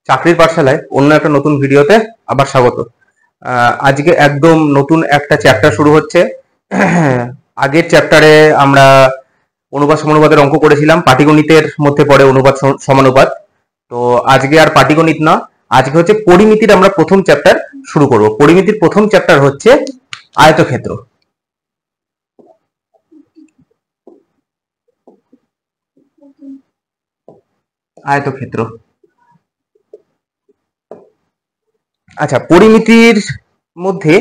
চাকরির পাঠশালায় অন্য একটা নতুন ভিডিওতে আবার স্বাগত। আজকে একদম নতুন একটা চ্যাপ্টার শুরু হচ্ছে। আগের চ্যাপ্টারে আমরা অনুপাত সমানুপাতের অঙ্ক করেছিলাম, পাটিগণিতের মধ্যে পড়ে অনুপাত সমানুপাত। তো আজকে আর পাটিগণিত না, আজকে হচ্ছে পরিমিতির আমরা প্রথম চ্যাপ্টার শুরু করব। পরিমিতির প্রথম চ্যাপ্টার হচ্ছে আয়তক্ষেত্র। আয়তক্ষেত্র। আচ্ছা, পরিমিতির মধ্যে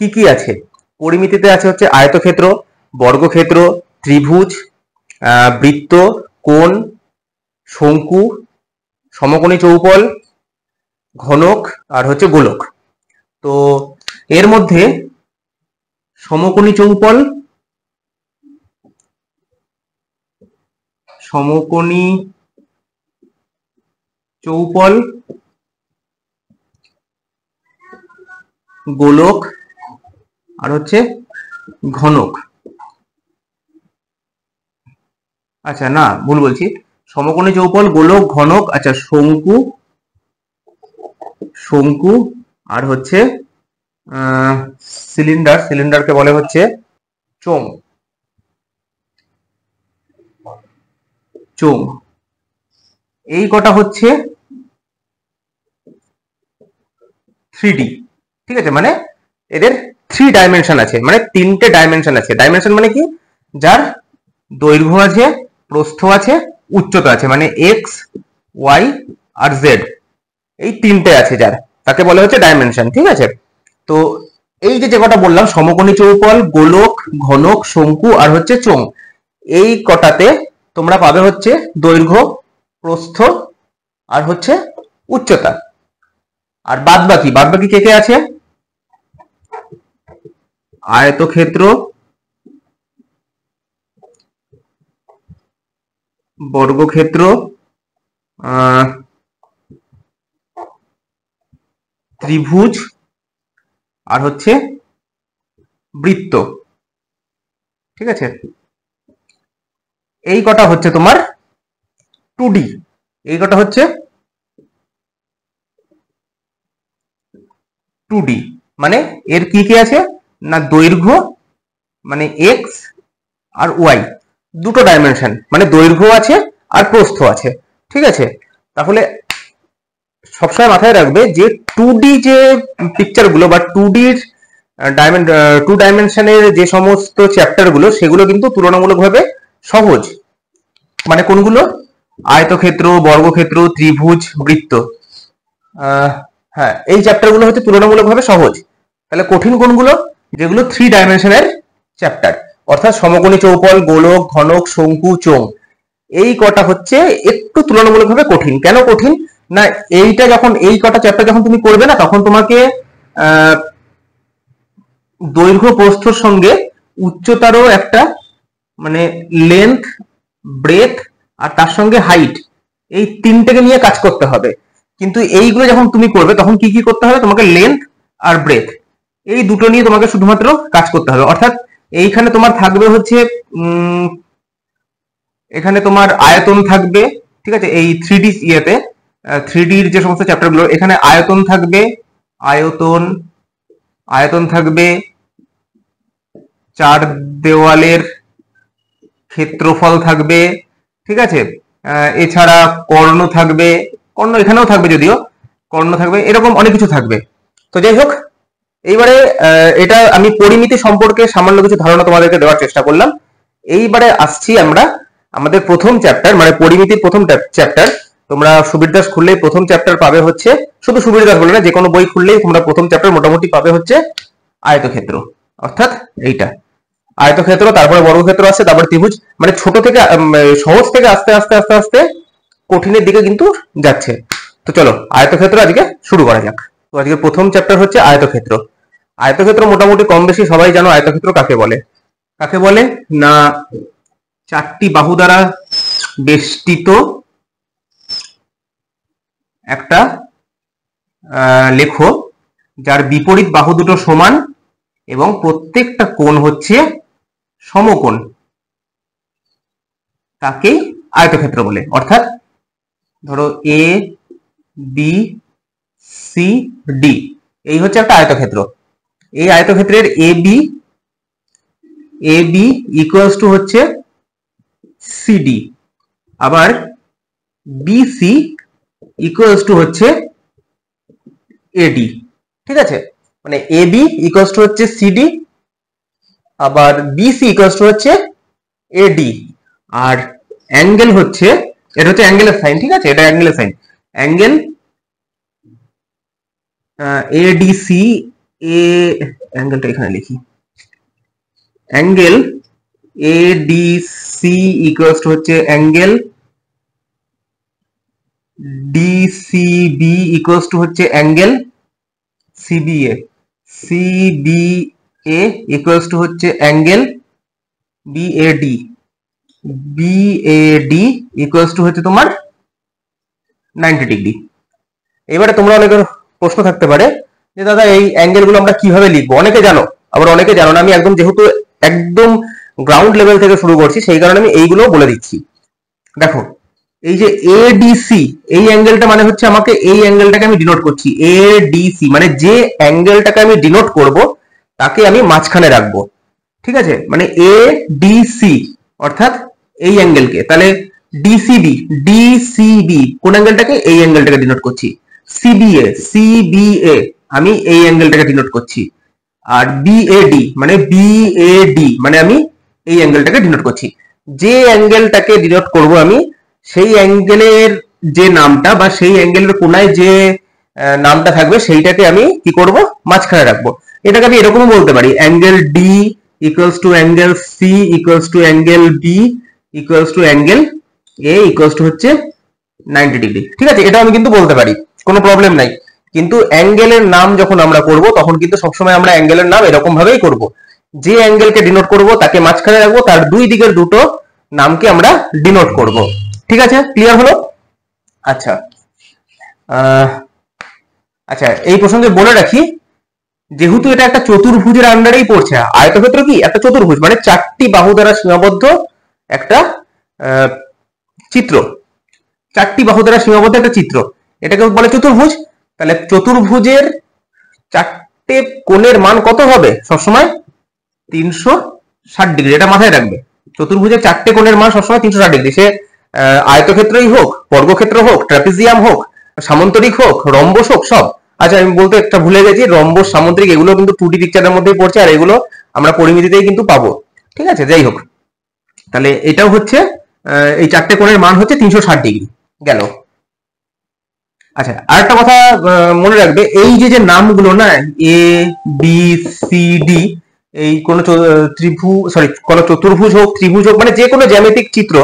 কি কি আছে? পরিমিতিতে আছে হচ্ছে আয়তক্ষেত্র, বর্গক্ষেত্র, ত্রিভুজ, বৃত্ত, কোণ, শঙ্কু, সমকোণী চৌপল, ঘনক আর হচ্ছে গোলক। তো এর মধ্যে সমকোণী চৌপল, গোলক আর হচ্ছে ঘনক। আচ্ছা না, ভুল বলছি, সমকোণী চৌপল, গোলক, ঘনক, আচ্ছা শঙ্কু আর হচ্ছে সিলিন্ডারকে বলে হচ্ছে চোঙ। এই কটা হচ্ছে 3D। ঠিক আছে, মানে এদের 3 ডাইমেনশন আছে, মানে 3টে ডাইমেনশন আছে। ডাইমেনশন মানে কি? যার দৈর্ঘ্য আছে, প্রস্থ আছে, উচ্চতা আছে, মানে এক্স, ওয়াই আর জেড, এই 3টে আছে যার, তাকে বলা হচ্ছে ডাইমেনশন। ঠিক আছে, তো এই যে কটা বললাম, সমকোণী চৌপল, গোলক, ঘনক, শঙ্কু আর হচ্ছে চোঙ, এই কটাতে তোমরা পাবে হচ্ছে দৈর্ঘ্য, প্রস্থ আর হচ্ছে উচ্চতা। আর বাদ বাকি কে কে আছে? আয়তক্ষেত্র, বর্গক্ষেত্র, ত্রিভুজ আর হচ্ছে বৃত্ত। ঠিক আছে, এই কটা হচ্ছে তোমার 2D। এই কটা হচ্ছে 2D, মানে এর কি কি আছে না, দৈর্ঘ্য মানে এক্স আর ওয়াই, দুটো ডাইমেনশন, মানে দৈর্ঘ্য আছে আর প্রস্থ আছে। ঠিক আছে, তাহলে সবসময় মাথায় রাখবে যে 2D যে পিকচার গুলো বা 2 ডাইমেনশনের যে সমস্ত চ্যাপ্টার গুলো, সেগুলো কিন্তু তুলনামূলকভাবে সহজ। মানে কোনগুলো? আয়তক্ষেত্র, বর্গক্ষেত্র, ত্রিভুজ, বৃত্ত। হ্যাঁ, এই চ্যাপ্টার গুলো হচ্ছে তুলনামূলকভাবে সহজ। তাহলে কঠিন কোনগুলো? যেগুলো 3 ডাইমেনশনের চ্যাপ্টার, অর্থাৎ সমকোণী চৌপল, গোলক, ঘনক, শঙ্কু, চোঙ, এই কটা হচ্ছে একটু তুলনামূলকভাবে কঠিন। কেন কঠিন না, এই কটা চ্যাপ্টার যখন তুমি করবে না, তখন তোমাকে দৈর্ঘ্য প্রস্থর সঙ্গে উচ্চতারও একটা, মানে লেন্থ, ব্রেথ আর তার সঙ্গে হাইট, এই 3টেকে নিয়ে কাজ করতে হবে। কিন্তু এইগুলো যখন তুমি করবে, তখন কি কি করতে হবে? তোমাকে লেন্থ আর ব্রেথ, এই দুটো নিয়ে তোমাকে শুধুমাত্র কাজ করতে হবে। অর্থাৎ এইখানে তোমার থাকবে হচ্ছে এখানে তোমার আয়তন থাকবে। ঠিক আছে, এই 3D ইয়েতে, 3Dর যে সমস্ত চ্যাপ্টার গুলো, এখানে আয়তন থাকবে, আয়তন থাকবে, চার দেওয়ালের ক্ষেত্রফল থাকবে। ঠিক আছে, এছাড়া কর্ণ থাকবে, কর্ণ এখানেও থাকবে, যদিও কর্ণ থাকবে, এরকম অনেক কিছু থাকবে। তো যাই হোক, এইবারে এটা আমি পরিমিতি সম্পর্কে সামান্য কিছু ধারণা তোমাদেরকে দেওয়ার চেষ্টা করলাম। এইবারে আসছি আমরা আমাদের প্রথম চ্যাপ্টার, মানে পরিমিতির প্রথম চ্যাপ্টার। তোমরা সুবীর দাস খুললেই প্রথম চ্যাপ্টার পাবে হচ্ছে, শুধু সুবীর দাস বলে না, যে কোনো বই খুললেই তোমরা প্রথম চ্যাপ্টার মোটামুটি পাবে হচ্ছে আয়তক্ষেত্র, অর্থাৎ এইটা আয়তক্ষেত্র। তারপরে বর্গক্ষেত্র আছে, তারপরে ত্রিভুজ, মানে ছোট থেকে সহজ থেকে আস্তে আস্তে আস্তে আস্তে কঠিনের দিকে কিন্তু যাচ্ছে। তো চলো আয়তক্ষেত্র আজকে শুরু করা যাক। তো আজকে প্রথম চ্যাপ্টার হচ্ছে আয়তক্ষেত্র। আয়তক্ষেত্র মোটামুটি কম বেশি সবাই জানো আয়তক্ষেত্র কাকে বলে। কাকে বলে না, 4টি বাহু দ্বারা বেষ্টিত একটা লেখো, যার বিপরীত বাহু দুটো সমান এবং প্রত্যেকটা কোণ হচ্ছে সমকোণ, তাকেই আয়তক্ষেত্র বলে। অর্থাৎ ধরো এ বি সি ডি, এই হচ্ছে একটা আয়তক্ষেত্র। এই আয়তক্ষেত্রের এ বি ইকুয়ালস টু হচ্ছে সিডি, আবার বিসি ইকুয়ালস টু হচ্ছে এডি। ঠিক আছে, মানে এ বি ইকুয়ালস টু হচ্ছে সিডি, আবার বিসি ইকুয়ালস টু হচ্ছে এডি, আর অ্যাঙ্গেল হচ্ছে, এটা হচ্ছে অ্যাঙ্গেলের সাইন। ঠিক আছে, এটা অ্যাঙ্গেলের সাইন। অ্যাঙ্গেল এডিসি, অ্যাঙ্গেলটা এখানে লিখি, অ্যাঙ্গেল এডিসি ইকুয়ালস টু হচ্ছে অ্যাঙ্গেল ডিসিবি ইকুয়ালস টু হচ্ছে angle CBA, CBA equals to হচ্ছে angle BAD, BAD equals to হচ্ছে তোমার 90 ডিগ্রি। এবারে তোমরা অনেকের প্রশ্ন থাকতে পারে যে দাদা এই অ্যাঙ্গেল গুলো আমরা কিভাবে লিখবো, অনেকে জানো আবার অনেকে জানো না। আমি একদম যেহেতু একদম গ্রাউন্ড লেভেল থেকে শুরু করছি সেই কারণে আমি এইগুলো বলে দিচ্ছি। দেখো, এই যে এডিসি, এই অ্যাঙ্গেলটা মানে হচ্ছে আমাকে এই অ্যাঙ্গেলটাকে আমি ডিনোট করছি। এডিসি মানে যে অ্যাঙ্গেলটাকে আমি ডিনোট করব তাকে আমি মাঝখানে রাখবো। ঠিক আছে, মানে এডিসি অর্থাৎ এই অ্যাঙ্গেলকে, তাহলে ডিসিবি, ডিসিবি কোন অ্যাঙ্গেলটাকে, এই অ্যাঙ্গেলটাকে ডিনোট করছি। সিবিএ, সিবিএ আমি এই অ্যাঙ্গেলটাকে ডিনোট করছি। আর বিএডি মানে বিএডি মানে আমি এই অ্যাঙ্গেলটাকে ডিনোট করছি। যে অ্যাঙ্গেলটাকে ডিনোট করব আমি, সেই অ্যাঙ্গেলের যে নামটা বা সেই অ্যাঙ্গেলের কোনায় যে নামটা থাকবে সেইটাকে আমি কি করব, মাঝখানে রাখবো। এটাকে আমি এরকমও বলতে পারি, angle D equals to angle C equals to angle B equals to angle A equals to হচ্ছে 90 ডিগ্রি। ঠিক আছে, এটা আমি কিন্তু বলতে পারি, কোনো প্রবলেম নাই। কিন্তু অ্যাঙ্গেলের নাম যখন আমরা করব তখন কিন্তু সবসময় আমরা অ্যাঙ্গেলের নাম এরকম ভাবেই করব, যে অ্যাঙ্গেলকে ডিনোট করব তাকে মাঝখানে রাখবো, তার দুই দিকের দুটো নামকে আমরা ডিনোট করব। ঠিক আছে, ক্লিয়ার হলো? আচ্ছা, আচ্ছা এই প্রসঙ্গে বলে রাখি, যেহেতু এটা একটা চতুর্ভুজের আন্ডারেই পড়ছে, আয়তক্ষেত্র কি একটা চতুর্ভুজ, মানে চারটি বাহু দ্বারা সীমাবদ্ধ একটা চিত্র, চারটি বাহু দ্বারা সীমাবদ্ধ একটা চিত্র, এটাকে বলে চতুর্ভুজ। তাহলে চতুর্ভুজের চারটে কোণের মান কত হবে সবসময়? 360 ডিগ্রি, এটা মাথায় রাখবে। চতুর্ভুজের চারটে কোণের মান সবসময় 360 ডিগ্রি, সে আয়তক্ষেত্রই হোক, বর্গক্ষেত্র হোক, ট্রাপিজিয়াম হোক, সামান্তরিক হোক, রম্বস হোক, সব। আচ্ছা আমি বলতে একটা ভুলে গেছি, রম্বস, সামান্তরিক এগুলো কিন্তু 2D পিকচারের মধ্যেই পড়ছে, আর এগুলো আমরা পরিমিতিতেই কিন্তু পাবো। ঠিক আছে, যাই হোক, তাহলে এটাও হচ্ছে এই চারটে কোণের মান হচ্ছে 360 ডিগ্রি গেল। আচ্ছা, আরেকটা কথা মনে রাখবে, এই যে নামগুলো না, এ বি সি ডি, এই কোন কোন চতুর্ভুজ হোক, ত্রিভুজ হোক, মানে যে কোনো জ্যামিতিক চিত্র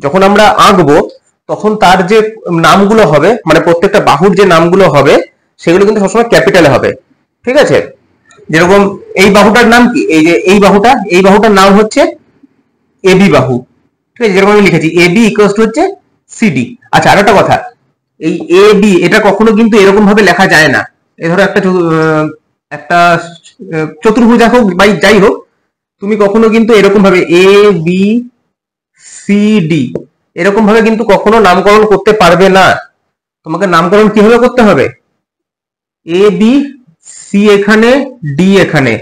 যখন আমরা আঁকবো তখন তার যে নামগুলো হবে, মানে প্রত্যেকটা বাহুর যে নামগুলো হবে সেগুলো কিন্তু সবসময় ক্যাপিটালে হবে। ঠিক আছে, যেরকম এই বাহুটার নাম কি, এই যে এই বাহুটার নাম হচ্ছে এবি বাহু। ঠিক আছে, যেরকম আমি লিখেছি এবি ইকুয়ালস টু হচ্ছে সিডি। আচ্ছা, আর একটা কথা, এই এ বি এটা কখনো কিন্তু এরকম ভাবে লেখা যায় না। এই ধরো একটা চতুর্ভুজ হোক বা যাই হোক, তুমি কখনো কিন্তু এরকম ভাবে এ বি সি ডি এরকম ভাবে কিন্তু কখনো নামকরণ করতে পারবে না। তোমাকে নামকরণ কিভাবে করতে হবে? এ বি সি এখানে, ডি এখানে,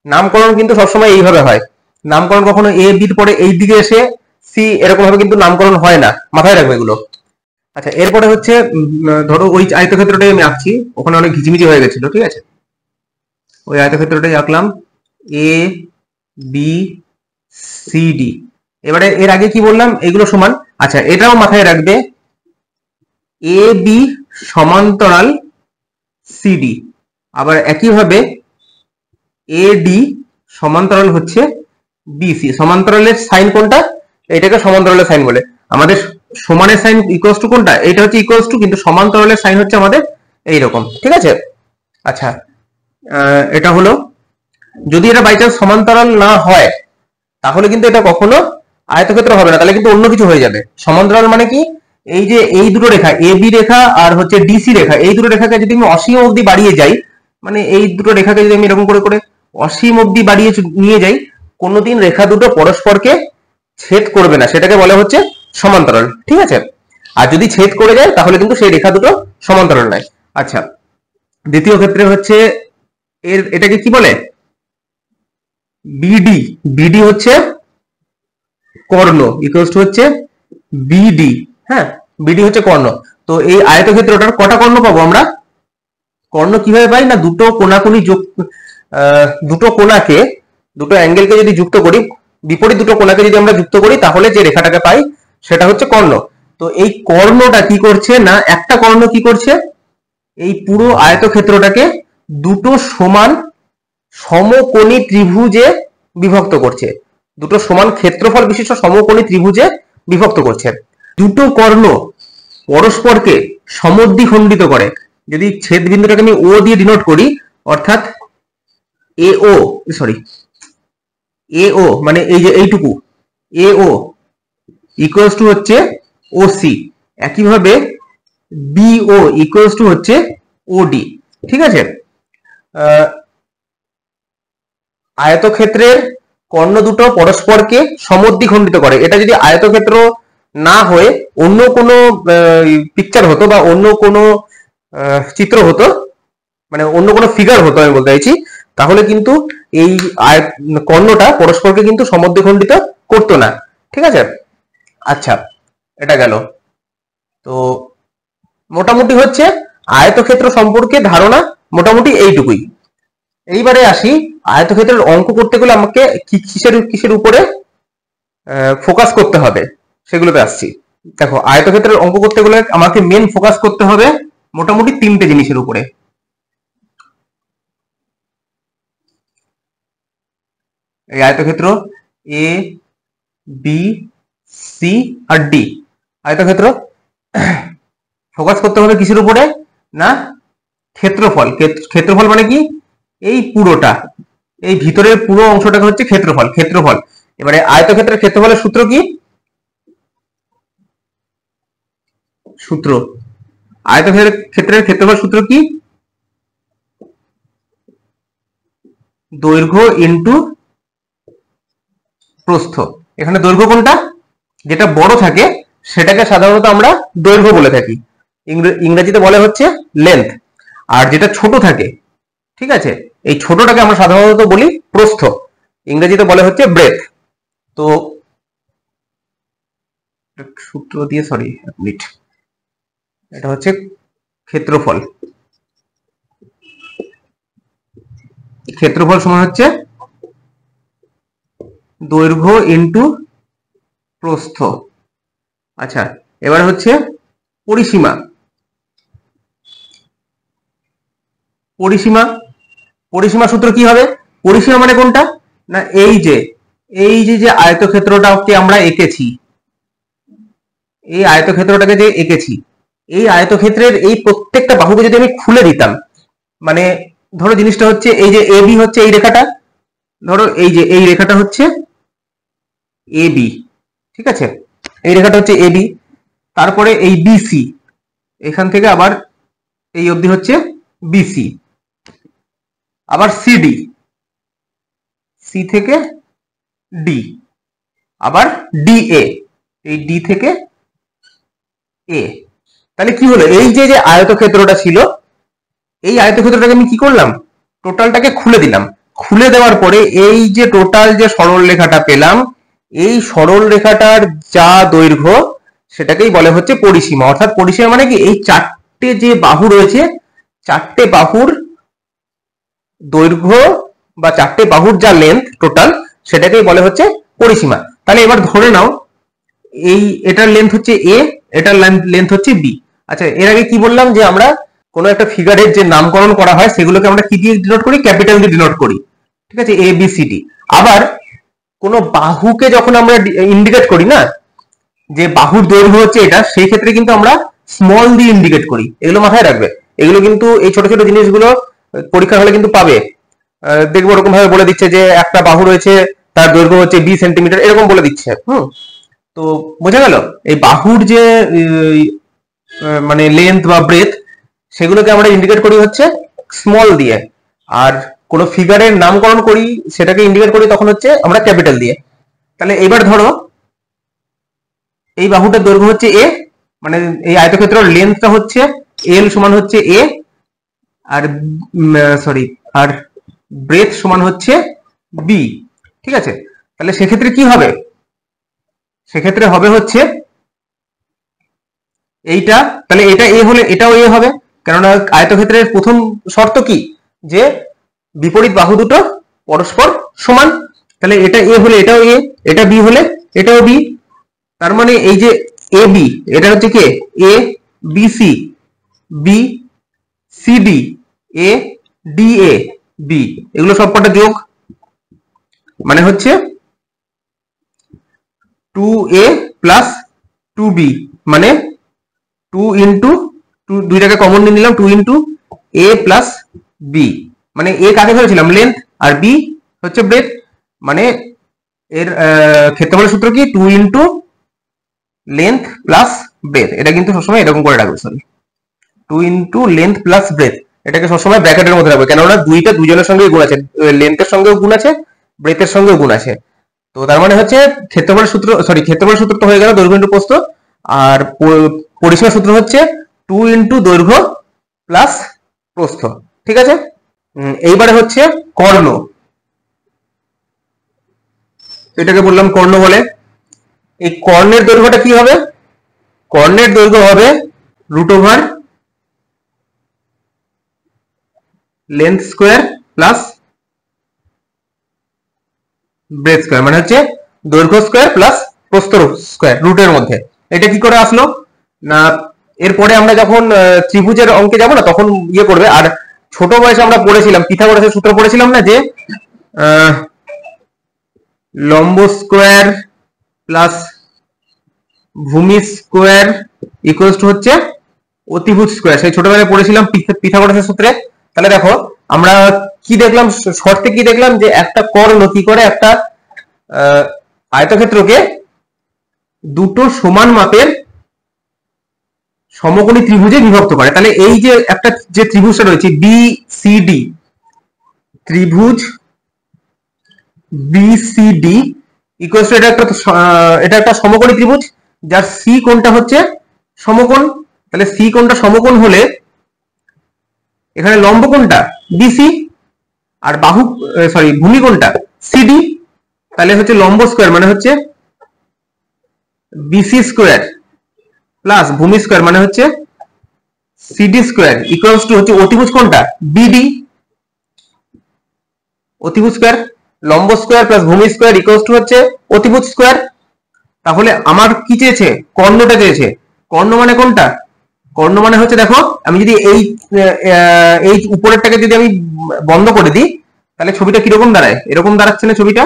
নামকরণ কিন্তু সবসময় এইভাবে হয়। নামকরণ কখনো এ বির পরে এই দিকে এসে সি এরকম ভাবে কিন্তু নামকরণ হয় না, মাথায় রাখবে এগুলো। আচ্ছা, এরপরে হচ্ছে ধরো ওই আয়তক্ষেত্রটাই আমি আঁকছি, ওখানে অনেক ঘিচিমিচি হয়ে গেছিল। ঠিক আছে, ওই আয়তক্ষেত্রটাই আঁকলাম, এ বি সি ডি। এবারে এর আগে কি বললাম, এগুলো সমান। আচ্ছা, এটাও মাথায় রাখবে, এ বি সমান্তরাল সিডি, আবার একইভাবে এ ডি সমান্তরাল হচ্ছে বিসি। সমান্তরালের সাইন কোনটা? এটাকে সমান্তরালের সাইন বলে। আমাদের সমানের সাইন ইকুয়ালস টু কোনটা? এটা হচ্ছে ইকুয়ালস টু, কিন্তু সমান্তরালের সাইন হচ্ছে আমাদের এইরকম। ঠিক আছে, আচ্ছা এটা হলো, যদি এটা বাই চান্স সমান্তরাল না হয় তাহলে কিন্তু এটা কখনো আয়তক্ষেত্র হবে না, তাহলে কিন্তু অন্য কিছু হয়ে যাবে। সমান্তরাল মানে কি, এই যে এই দুটো রেখা এ বি রেখা আর হচ্ছে ডিসি রেখা, এই দুটো রেখাকে যদি আমি অসীম অবধি বাড়িয়ে যাই, মানে এই দুটো রেখাকে যদি আমি এরকম করে করে অসীম অবধি বাড়িয়ে নিয়ে যাই, কোনোদিন রেখা দুটো পরস্পরকে ছেদ করবে না, সেটাকে বলে হচ্ছে সমান্তরাল। ঠিক আছে, আর যদি ছেদ করে যায় তাহলে কিন্তু সেই রেখা দুটো সমান্তরাল নয়। আচ্ছা, দ্বিতীয় ক্ষেত্রে হচ্ছে এটাকে কি বলে, বিডি। বিডি হচ্ছে কর্ণ, ইকুয়ালস টু হচ্ছে বিডি। হ্যাঁ, বিডি হচ্ছে কর্ণ। তো এই আয়তক্ষেত্রটার কটা কর্ণ পাবো আমরা? কর্ণ কিভাবে পাই না, দুটো কোণাকুনি দুটো কোণাকে, দুটো অ্যাঙ্গেলকে যদি যুক্ত করি, বিপরীত দুটো কোণাকে যদি আমরা যুক্ত করি তাহলে যে রেখাটাকে পাই সেটা হচ্ছে কর্ণ। তো এই কর্ণটা কি করছে না, একটা কর্ণ কি করছে, এই পুরো আয়তক্ষেত্রটাকে দুটো সমান সমকোণী ত্রিভুজে বিভক্ত করছে, দুটো সমান ক্ষেত্রফল বিশিষ্ট সমকোণী ত্রিভুজে বিভক্ত করছে। দুটো কর্ণ পরস্পরকে সমদ্বিখণ্ডিত করে। যদি ছেদ বিন্দুটাকে আমি ও দিয়ে ডিনোট করি, অর্থাৎ এও, সরি এও মানে এই যে এইটুকু এও ইকুয়ালস টু হচ্ছে ওসি, একইভাবে বিও ইকুয়ালস টু হচ্ছে ওডি। ঠিক আছে, আয়তক্ষেত্রের কর্ণ দুটো পরস্পরকে সমদ্বিখণ্ডিত করে। এটা যদি আয়তক্ষেত্র না হয়ে অন্য কোনো পিকচার হতো বা অন্য কোনো চিত্র হতো, মানে অন্য কোনো ফিগার হতো আমি বলতে চাইছি, তাহলে কিন্তু এই কর্ণটা পরস্পরকে কিন্তু সমদ্বিখণ্ডিত করতো না। ঠিক আছে, আচ্ছা এটা গেল। তো মোটামুটি হচ্ছে আয়তক্ষেত্র সম্পর্কে ধারণা মোটামুটি এইটুকুই। এইবারে আসি, আয়তক্ষেত্রের অঙ্ক করতে গেলে আমাকে কিসের উপরে ফোকাস করতে হবে সেগুলোতে আসছি। দেখো, আয়তক্ষেত্রের অঙ্ক করতে গেলে আমাকে মেন ফোকাস করতে হবে মোটামুটি তিনটে জিনিসের উপরে। এই আয়তক্ষেত্র এ বি সি আর ডি, আয়তক্ষেত্র ফোকাস করতে হবে কিসের উপরে না, ক্ষেত্রফল। ক্ষেত্রফল মানে কি, এই পুরোটা, এই ভিতরের পুরো অংশটাকে হচ্ছে ক্ষেত্রফল। ক্ষেত্রফল, এবারে আয়তক্ষেত্রের ক্ষেত্রফলের সূত্র কি, সূত্র আয়তক্ষেত্রের ক্ষেত্রফল সূত্র কি, দৈর্ঘ্য ইনটু প্রস্থ। এখানে দৈর্ঘ্য কোনটা, যেটা বড় থাকে সেটাকে সাধারণত আমরা দৈর্ঘ্য বলে থাকি, ইংরেজিতে বলে হচ্ছে লেন্থ। আর যেটা ছোট থাকে, ঠিক আছে, এই ছোটটাকে আমরা সাধারণত বলি প্রস্থ, ইংরেজিতে বলে হচ্ছে ব্রেথ। তো সূত্র দিয়ে, সরি এক মিনিট, এটা হচ্ছে ক্ষেত্রফল। ক্ষেত্রফল সমান হচ্ছে দৈর্ঘ্য ইনটু প্রস্থ। আচ্ছা, এবার হচ্ছে পরিসীমা। পরিসীমা, পরিসীমা সূত্র কি হবে, পরিসীমা মানে কোনটা না, এই যে আয়তক্ষেত্রটাকে আমরা এঁকেছি, এই আয়তক্ষেত্রটাকে যে এঁকেছি, এই আয়তক্ষেত্রের এই প্রত্যেকটা বাহুকে যদি আমি খুলে দিতাম, মানে ধরো জিনিসটা হচ্ছে এই যে এ বি হচ্ছে এই রেখাটা, ধরো এই যে এই রেখাটা হচ্ছে এ বি, ঠিক আছে, এই রেখাটা হচ্ছে এ বি, তারপরে এই বিসি, এখান থেকে আবার এই অবধি হচ্ছে বিসি, আবার সিডি, সি থেকে ডি, আবার ডিএ, এই ডি থেকে এ। তাহলে কি হলো, এই যে যে আয়তক্ষেত্রটা ছিল, এই আয়তক্ষেত্রটাকে আমি কি করলাম, টোটালটাকে খুলে দিলাম। খুলে দেওয়ার পরে এই যে টোটাল যে সরল রেখাটা পেলাম, এই সরল রেখাটার যা দৈর্ঘ্য সেটাকেই বলে হচ্ছে পরিসীমা। অর্থাৎ পরিসীমা মানে কি, এই চারটে যে বাহু রয়েছে, চারটে বাহুর দৈর্ঘ্য বা চারটে বাহুর যা লেন্থ টোটাল, সেটাকেই বলে হচ্ছে পরিসীমা। তাহলে এবার ধরে নাও এই এটার লেন্থ হচ্ছে এ, এটার লেন্থ হচ্ছে বি। আচ্ছা, এর আগে কি বললাম যে আমরা কোনো একটা ফিগারের যে নামকরণ করা হয় সেগুলোকে আমরা কি দিয়ে ডিনোট করি, ক্যাপিটাল দিয়ে ডিনোট করি, ঠিক আছে, এ বি সি ডি। আবার কোনো বাহুকে যখন আমরা ইন্ডিকেট করি না, যে বাহুর দৈর্ঘ্য হচ্ছে এটা, সেই ক্ষেত্রে কিন্তু আমরা স্মল দিয়ে ইন্ডিকেট করি। এগুলো মাথায় রাখবে, এগুলো কিন্তু এই ছোট ছোট জিনিসগুলো পরীক্ষা হলে কিন্তু পাবে। দেখবো ওরকম ভাবে বলে দিচ্ছে যে একটা বাহু রয়েছে, তার দৈর্ঘ্য হচ্ছে 20 সেন্টিমিটার, এরকম বলে দিচ্ছে। তো বোঝা গেল, এই বাহুর যে মানে লেন্থ বা ব্রেথ, সেগুলোকে আমরা ইন্ডিকেট করি হচ্ছে স্মল দিয়ে। আর কোন ফিগারের নামকরণ করি, সেটাকে ইন্ডিকেট করি তখন হচ্ছে আমরা ক্যাপিটাল দিয়ে। তাহলে এবার ধরো এই বাহুটার দৈর্ঘ্য হচ্ছে এ, মানে এই আয়তক্ষেত্রের লেন্থটা হচ্ছে এল সমান হচ্ছে এ, আর আর ব্রেথ সমান হচ্ছে বি। ঠিক আছে, তাহলে সেক্ষেত্রে কি হবে? সেক্ষেত্রে হবে হচ্ছে এইটা, তাহলে এটা এ হলে এটাও এ হবে, কেননা আয়তক্ষেত্রের প্রথম শর্ত কি, যে বিপরীত বাহু দুটো পরস্পর সমান। তাহলে এটা এ হলে এটাও এ, এটা বি হলে এটাও বি। তার মানে এই যে এ বি, এটা হচ্ছে কে, A B C, B C D, A D A B, এগুলো সব কটা যোগ, মানে হচ্ছে 2a প্লাস 2b, মানে 2 ইন্টু 2, দুইটাকে কমন নিয়ে নিলাম, 2 ইন্টু a প্লাস বি, মানে a কাকে ধরেছিলাম, লেন্থ, আর b হচ্ছে ব্রেথ। মানে এর ক্ষেত্রফলের সূত্র কি, 2 ইন্টু লেন্থ প্লাস ব্রেথ। এটা কিন্তু সবসময় এরকম করে রাখবে, sorry 2 into length plus breadth, এটাকে সবসময় ব্র্যাকেটের মধ্যে রাখবে, কেননা দুইটা দুজনের সঙ্গে গুণ আছে, লেন্থের সঙ্গেও গুণ আছে, ব্রেথের সঙ্গেও গুণ আছে। তো তার মানে হচ্ছে ক্ষেত্রফলের সূত্র, ক্ষেত্রফলের সূত্র তো হয়ে গেল দৈর্ঘ্য ইন্টু প্রস্থ, আর পরিসীমার সূত্র হচ্ছে 2 ইন্টু দৈর্ঘ্য প্লাস প্রস্থ। ঠিক আছে, এইবারে হচ্ছে কর্ণ, এটাকে বললাম কর্ণ বলে। এই কর্ণের দৈর্ঘ্যটা কি হবে? কর্ণের দৈর্ঘ্য হবে root over length square plus breadth square, মানে হচ্ছে দৈর্ঘ্য স্কোয়ার প্লাস প্রস্থ স্কোয়ার রুটের মধ্যে। এটা কি করে আসলো না, এরপরে আমরা যখন ত্রিভুজের অঙ্কে যাব না, তখন ইয়ে করবে। আর ছোট বয়সে আমরা পড়েছিলাম, পিথাগোরাসের সূত্র পড়েছিলাম না, যে লম্ব স্কোয়ার প্লাস ভূমি স্কোয়ার ইকুয়ালস টু হচ্ছে অতিভুজ স্কোয়ার, সেই ছোটবেলায় পড়েছিলাম পিথাগোরাসের সূত্রে। তাহলে দেখো আমরা কি দেখলাম, শর্তে কি দেখলাম, যে একটা কর্ণ কি করে একটা আয়তক্ষেত্রকে দুটো সমান মাপের সমকোণী ত্রিভুজে বিভক্ত করে। তাহলে এই যে একটা যে ত্রিভুজটা রয়েছে বি সি ডি, ত্রিভুজ B C D equals to, এটা একটা সমকোণী ত্রিভুজ, যার সি কোণটা হচ্ছে সমকোণ। তাহলে সি কোণটা সমকোণ হলে এখানে লম্ব কোণটা বিসি, আর বাহু ভূমি কোণটা সিডি। তাহলে হচ্ছে লম্ব স্কোয়ার মানে হচ্ছে বিসি স্কোয়ার প্লাস ভূমি স্কোয়ার মানে হচ্ছে সিডি স্কোয়ার ইকুয়ালস টু হচ্ছে অতিভুজ কোণটা বিডি, অতিভুজ স্কোয়ার, লম্ব স্কোয়ার প্লাস ভূমি স্কোয়ার ইকুয়ালস টু হচ্ছে অতিভুজ স্কোয়ার। তাহলে আমার কি চেয়েছে, কর্ণটা চেয়েছে। কর্ণ মানে কোনটা, কর্ণ মানে হচ্ছে, দেখো আমি যদি এই উপরেরটাকে যদি আমি বন্ধ করে দিই, তাহলে ছবিটা কিরকম দাঁড়ায়, এরকম দাঁড়াচ্ছে না ছবিটা?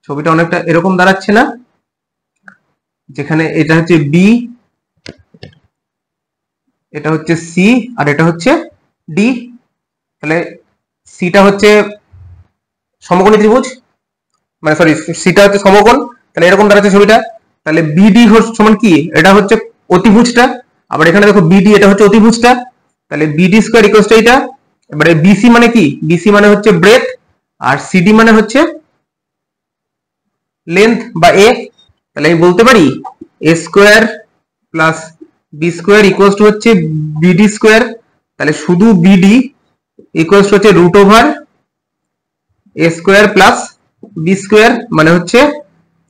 ছবিটা অনেকটা এরকম দাঁড়াচ্ছে না, যেখানে এটা হচ্ছে বি, এটা হচ্ছে সি, আর এটা হচ্ছে ডি। তাহলে সিটা হচ্ছে সমকোণী ত্রিভুজ, মানে সিটা হচ্ছে সমকোণ, তাহলে এরকম দাঁড়াচ্ছে ছবিটা। তাহলে বিডি সমান কি, এটা হচ্ছে অতিভুজটা, আবার এখানে দেখো বিডি, এটা হচ্ছে অতিভুজটা। তাহলে বিডি স্কোয়ার ইকুয়ালস টু এটা। এবারে বিসি মানে কি, বিসি মানে হচ্ছে ব্রেথ, আর সিডি মানে হচ্ছে লেন্থ বা এ। তাহলে আমি বলতে পারি A square plus B square equals to হচ্ছে বিডি স্কোয়ার। তাহলে শুধু বিডি ইকুয়ালস টু হচ্ছে root over A square plus B square, মানে হচ্ছে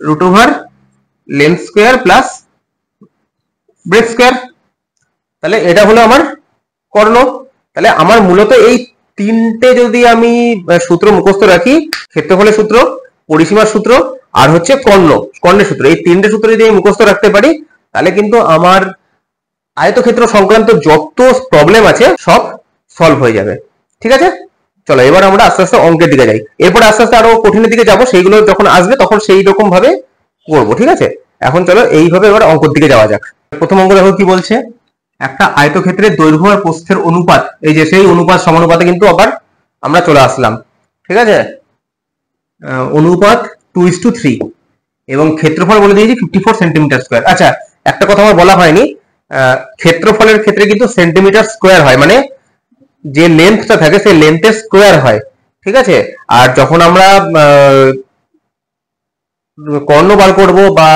root over length square plus breadth square. তাহলে এটা হলো আমার কর্ণ। তাহলে আমার মূলত এই তিনটে যদি আমি সূত্র মুখস্থ রাখি, ক্ষেত্রফলের সূত্র, পরিসীমার সূত্র, আর হচ্ছে কর্ণের সূত্র, এই তিনটে সূত্র যদি আমি মুখস্থ রাখতে পারি, তাহলে কিন্তু আমার আয়তক্ষেত্র সংক্রান্ত যত প্রবলেম আছে সব সলভ হয়ে যাবে। ঠিক আছে, চলো এবার আমরা আস্তে আস্তে অঙ্কের দিকে যাই, এরপর আস্তে আস্তে আরো কঠিনের দিকে যাব, সেইগুলো যখন আসবে তখন সেই রকম ভাবে করবো। ঠিক আছে, এখন চলো এইভাবে এবার অঙ্কের দিকে যাওয়া যাক। প্রথম অঙ্ক দেখো কি বলছে, একটা আয়তক্ষেত্রের দৈর্ঘ্য আর প্রস্থের অনুপাত, এই যে সেই অনুপাত সমানুপাতে কিন্তু আবার আমরা চলে আসলাম। ঠিক আছে, অনুপাত 2:3, এবং ক্ষেত্রফল বলে দিয়েছি 54 সেন্টিমিটার স্কোয়ার। আচ্ছা, একটা কথা আমার বলা হয়নি, ক্ষেত্রফলের ক্ষেত্রে কিন্তু সেন্টিমিটার স্কোয়ার হয়, মানে যে লেন্থটা থাকে সেই লেন্থের স্কোয়ার হয়। ঠিক আছে। আর যখন আমরা কর্ণ বার করব বা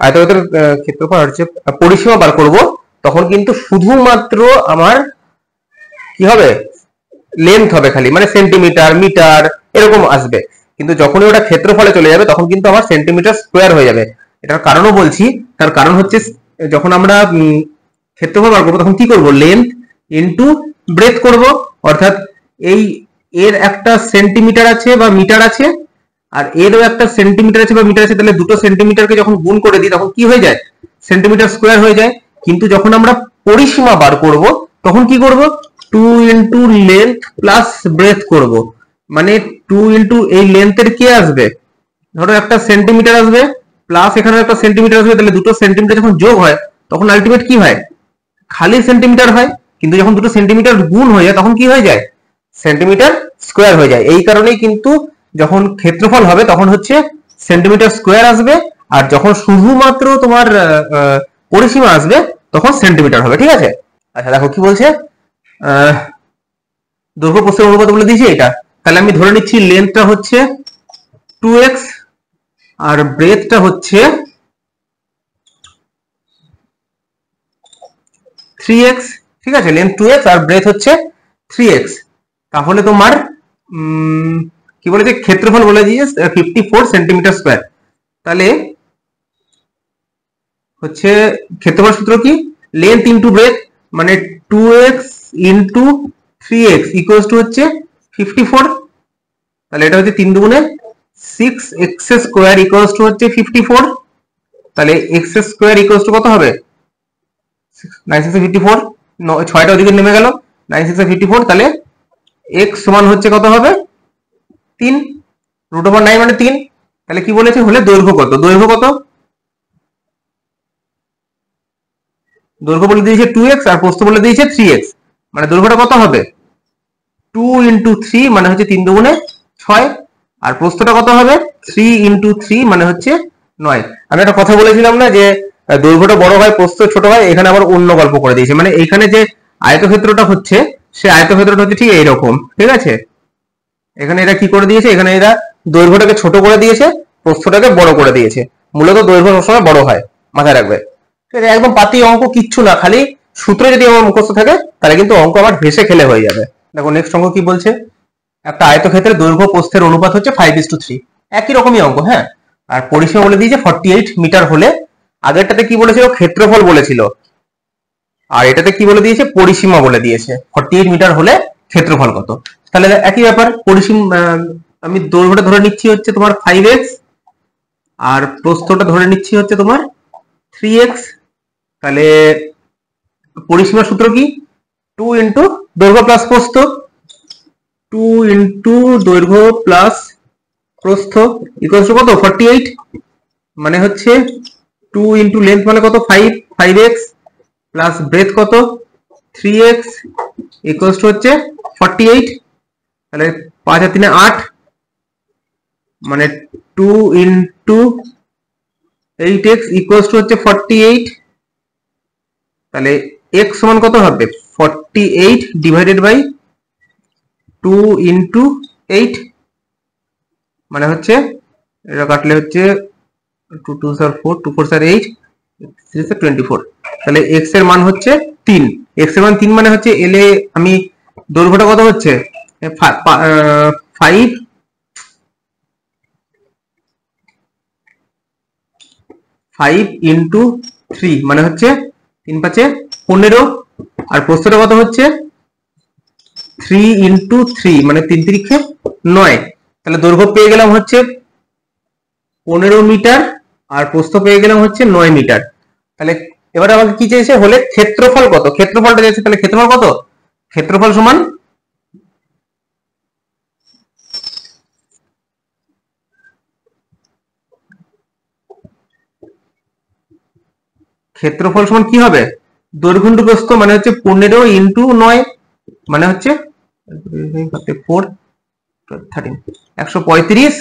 আয়তক্ষেত্রের ক্ষেত্রফল হচ্ছে পরিসীমা বার করব, তখন কিন্তু শুধুমাত্র আমার কি হবে, লেন্থ হবে খালি, মানে সেন্টিমিটার মিটার এরকম আসবে। কিন্তু যখনই ওটা ক্ষেত্রফলে চলে যাবে তখন কিন্তু আমার সেন্টিমিটার স্কোয়ার হয়ে যাবে। এটার কারণও বলছি, তার কারণ হচ্ছে যখন আমরা ক্ষেত্রফল বার করবো তখন কি করব, লেন্থ ইনটু ব্রেথ করব। অর্থাৎ এই এর একটা সেন্টিমিটার আছে বা মিটার আছে, আর এরও একটা সেন্টিমিটার আছে বা মিটার আছে, তাহলে দুটো সেন্টিমিটারকে যখন গুণ করে দিই তখন কি হয়ে যায়, সেন্টিমিটার স্কোয়ার হয়ে যায়। কিন্তু যখন আমরা পরিসীমা বার করব তখন কি করব, 2 ইন্টু লেন্থ প্লাস ব্রেথ করব। মানে 2 ইন্টু এই লেন্থের কি আসবে, ধরো একটা সেন্টিমিটার আসবে, প্লাস এখানে একটা সেন্টিমিটার আসবে, তাহলে দুটো সেন্টিমিটার যখন যোগ হয় তখন আলটিমেট কি হয়, খালি সেন্টিমিটার হয়। কিন্তু যখন দুটো সেন্টিমিটার গুণ হয়ে যায় তখন কি হয়ে যায়, সেন্টিমিটার স্কোয়ার হয়ে যায়। এই কারণেই কিন্তু যখন ক্ষেত্রফল হবে তখন হচ্ছে সেন্টিমিটার স্কোয়ার আসবে, আর যখন শুধুমাত্র তোমার পরিসীমা আসবে তখন সেন্টিমিটার হবে। ঠিক আছে। আচ্ছা দেখো কি বলছে, দৈর্ঘ্য প্রস্থের অনুপাত বলে দিয়েছি এটা। তাহলে আমি ধরে নিচ্ছি লেন্থটা হচ্ছে 2x আর ব্রেথটা হচ্ছে 3x। ঠিক আছে, লেন্থ 2x আর ব্রেথ হচ্ছে 3x। তাহলে তোমার কি বলেছে, ক্ষেত্রফল বলে দিয়েছে 54 সেন্টিমিটার স্কোয়ার। তাহলে হচ্ছে ক্ষেত্রফল সূত্র কি, লেন্থ ইনটু ব্রেথ, মানে 2x into 3x equals to হচ্ছে 54। তাহলে এটা হচ্ছে 3 দুগুণে 6x স্কোয়ার ইকুয়ালস টু হচ্ছে 54। তাহলে x স্কোয়ার ইকুয়ালস টু কত হবে, 9 6 54, 6টা ওদিকে নেমে গেল, 9 6 54। তাহলে x সমান হচ্ছে কত হবে, 3, রুট ওভার 9 মানে 3। তাহলে কি বলেছে, হলে দৈর্ঘ্য কত, দৈর্ঘ্য কত, দৈর্ঘ্য বলে দিয়েছে 2x আর প্রস্থ বলে দিয়েছে 3x, মানে দৈর্ঘ্যটা কত হবে 2 ইন্টু 3 মানে হচ্ছে 3 দুগুণে 6, আর প্রস্থটা কত হবে 3 ইন্টু 3 মানে হচ্ছে 9। আমি একটা কথা বলেছিলাম না যে দৈর্ঘ্যটা বড় হয় প্রস্থ ছোট হয়, এখানে আবার অন্য গল্প করে দিয়েছে। মানে এইখানে যে আয়তক্ষেত্রটা হচ্ছে সে আয়তক্ষেত্রটা হচ্ছে ঠিক এইরকম। ঠিক আছে, এখানে এরা কি করে দিয়েছে, এখানে এরা দৈর্ঘ্যটাকে ছোট করে দিয়েছে, প্রস্থটাকে বড় করে দিয়েছে। মূলত দৈর্ঘ্য সবসময় বড় হয়, মাথায় রাখবে। একদম পাতি অঙ্ক, কিচ্ছু না, খালি সূত্র যদি আমার মুখস্থ থাকে তাহলে কিন্তু অঙ্ক আমার ভেসে খেলে হয়ে যাবে। দেখো নেক্সট অঙ্ক কি বলছে, একটা আয়তক্ষেত্রের দৈর্ঘ্য প্রস্থের অনুপাত হচ্ছে 5:3, একই রকমই অঙ্ক। হ্যাঁ, আর পরিসীমা বলে দিয়েছে 48 মিটার হলে, আগেরটাতে কি বলেছিল, ক্ষেত্রফল বলেছিল, আর এটাতে কি বলে দিয়েছে, পরিসীমা বলে দিয়েছে 48 মিটার হলে ক্ষেত্রফল কত। তাহলে একই ব্যাপার, পরিসীমা আমি দৈর্ঘ্যটা ধরে নিচ্ছি হচ্ছে তোমার 5x, আর প্রস্থটা ধরে নিচ্ছি হচ্ছে তোমার 3x। তাহলে পরিসীমার সূত্র কি, 2 ইন্টু দৈর্ঘ্য প্লাস প্রস্থ, 2 ইন্টু দৈর্ঘ্য প্লাস প্রস্থ ইকুয়ালস টু কত 48, মানে হচ্ছে 2 ইন্টু লেন্থ মানে কত 5x প্লাস ব্রেথ কত 3x ইকুয়ালস টু হচ্ছে 48। তাহলে 5 আর 3 8, মানে 2 ইন্টু 8x ইকুয়ালস টু হচ্ছে 48। তাহলে x সমান কত হবে 48 ডিভাইডেড বাই 2 ইন্টু 8, মানে হচ্ছে এটা কাটলে হচ্ছে 2 2 4 4, 2 4 8, 3 24। তাহলে x এর মান হচ্ছে 3, x এর মান 3 মানে হচ্ছে এলে আমি দৈর্ঘ্যটা কত হচ্ছে 5 ইন্টু 3 মানে হচ্ছে 3 5 15, আর প্রস্থটা কত হচ্ছে 3 ইন্টু 3 মানে 3 3 9। তাহলে দৈর্ঘ্য পেয়ে গেলাম হচ্ছে 15 মিটার, আর প্রস্থ পেয়ে গেলাম হচ্ছে 9 মিটার। তাহলে এবারে আমাকে কি চেয়েছে, হলে ক্ষেত্রফল কত, ক্ষেত্রফলটা চেয়েছে। তাহলে ক্ষেত্রফল কত, ক্ষেত্রফল সমান ক্ষেত্রফল সমান কি হবে, দৈর্ঘ্য ইন্টু প্রস্থ, মানে হচ্ছে 15 ইন্টু 9 মানে হচ্ছে 4 13 135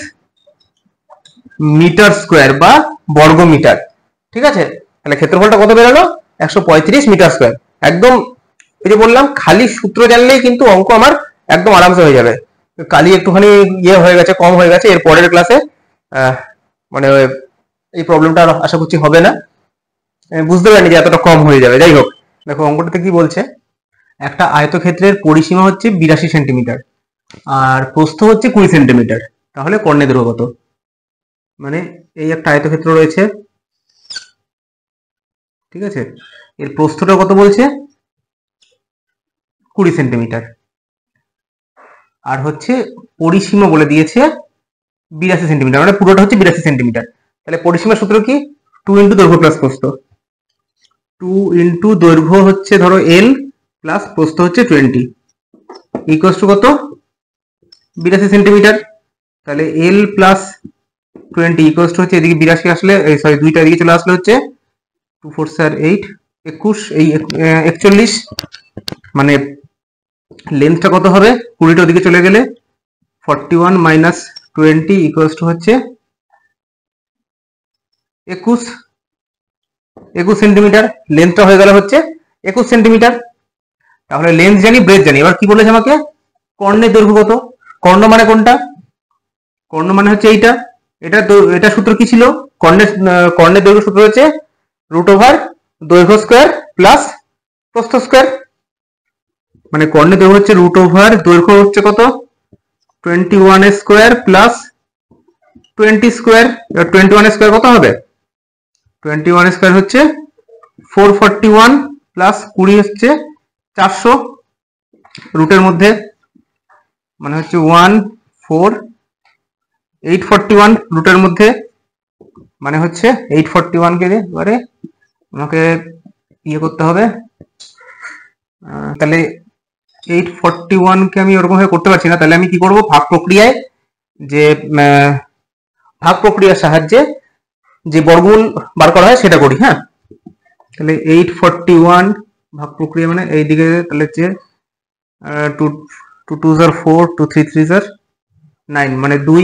মিটার স্কোয়ার বা বর্গ মিটার। ঠিক আছে, তাহলে ক্ষেত্রফলটা কত বেরোলো 135 মিটার স্কোয়ার। একদম এই যে বললাম, খালি সূত্র জানলেই কিন্তু অঙ্ক আমার একদম আরামসে হয়ে যাবে। কালি একটুখানি ইয়ে হয়ে গেছে, কম হয়ে গেছে। এর পরের ক্লাসে মানে এই প্রবলেমটা আশা করছি হবে না। বুঝতে পারিনি যে এতটা কম হয়ে যাবে। যাই হোক, দেখো অঙ্কটাতে কি বলছে, একটা আয়তক্ষেত্রের পরিসীমা হচ্ছে 82 সেন্টিমিটার আর প্রস্থ হচ্ছে 20 সেন্টিমিটার, তাহলে কর্ণের দৈর্ঘ্য কত? মানে এই একটা আয়তক্ষেত্র রয়েছে, ঠিক আছে, এর প্রস্থটা কত বলছে? 20 সেন্টিমিটার, আর হচ্ছে পরিসীমা বলে দিয়েছে 82 সেন্টিমিটার, মানে পুরোটা হচ্ছে 82 সেন্টিমিটার। তাহলে পরিসীমার সূত্র কি? 2 ইন্টু দৈর্ঘ্য প্লাস প্রস্থ। 2 ইন্টু দৈর্ঘ্য হচ্ছে ধরো এল প্লাস প্রস্থ হচ্ছে 20 ইকুয়ালস টু কত? 82 সেন্টিমিটার। তাহলে এল প্লাস 20 ইকুয়ালস টু হচ্ছে এদিকে 82 আসলে, সরি দুইটা এদিকে চলে আসলে হচ্ছে 2 4 4 8 21, এই 41, মানে লেন্থটা কত হবে? 20টা ওদিকে চলে গেলে 41 মাইনাস 20 ইকুয়ালস টু হচ্ছে 21 সেন্টিমিটার। লেন্থটা হয়ে গেল হচ্ছে 21 সেন্টিমিটার। তাহলে লেন্থ জানি, ব্রেথ জানি, এবার কি বলেছে আমাকে? কর্ণের দৈর্ঘ্য কত? কর্ণ মানে কোনটা? কর্ণ মানে হচ্ছে এইটা। এটা সূত্র কি ছিল? কর্ণের দৈর্ঘ্য সূত্র হচ্ছে রুট ওভার দৈর্ঘ্য স্কোয়ার প্লাস প্রস্থ স্কোয়ার। মানে কর্ণের দৈর্ঘ্য হচ্ছে রুট ওভার দৈর্ঘ্য হচ্ছে কত? 21 স্কোয়ার প্লাস 20 স্কোয়ার। 21 স্কোয়ার কত হবে? 21 স্কোয়ার হচ্ছে 441 প্লাস 20 হচ্ছে 400, রুটের মধ্যে মানে হচ্ছে 841 রুটের মধ্যে, মানে হচ্ছে 841 কে এবারে আমাকে ইয়ে করতে হবে। তাহলে 841 কে আমি ওরকম ভাবে করতে পারছি না, তাহলে আমি কি করব? ভাগ প্রক্রিয়ায়, যে ভাগ প্রক্রিয়ার সাহায্যে যে বর্গমূল বার করা হয় সেটা করি। হ্যাঁ, তাহলে 841 ভাগ প্রক্রিয়া মানে এইদিকে, তাহলে হচ্ছে 2 2 are 4, 2 3 3 are 9, মানে 2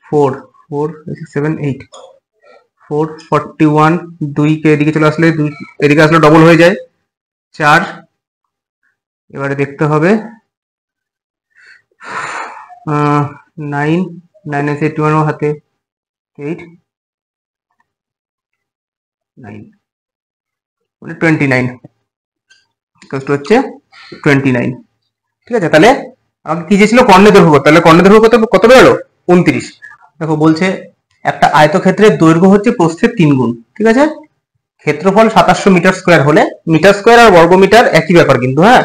4 4 7 8 441, 2 কে এদিকে চলে আসলে, 2 এদিকে আসলে ডবল হয়ে যায় 4। এবারে দেখতে হবে 9 9 আছে 81 হাতে 8 9 মানে 29 হচ্ছে 29। ঠিক আছে, তাহলে আমাকে কি চেয়েছিল? কর্ণের দৈর্ঘ্য কত। তাহলে কর্ণের দৈর্ঘ্য কত বেরোলো? 29। দেখো বলছে একটা আয়তক্ষেত্রের দৈর্ঘ্য হচ্ছে প্রস্থের 3 গুণ। ঠিক আছে, ক্ষেত্রফল 2700 মিটার স্কোয়ার হলে, মিটার স্কোয়ার আর বর্গমিটার একই ব্যাপার কিন্তু। হ্যাঁ,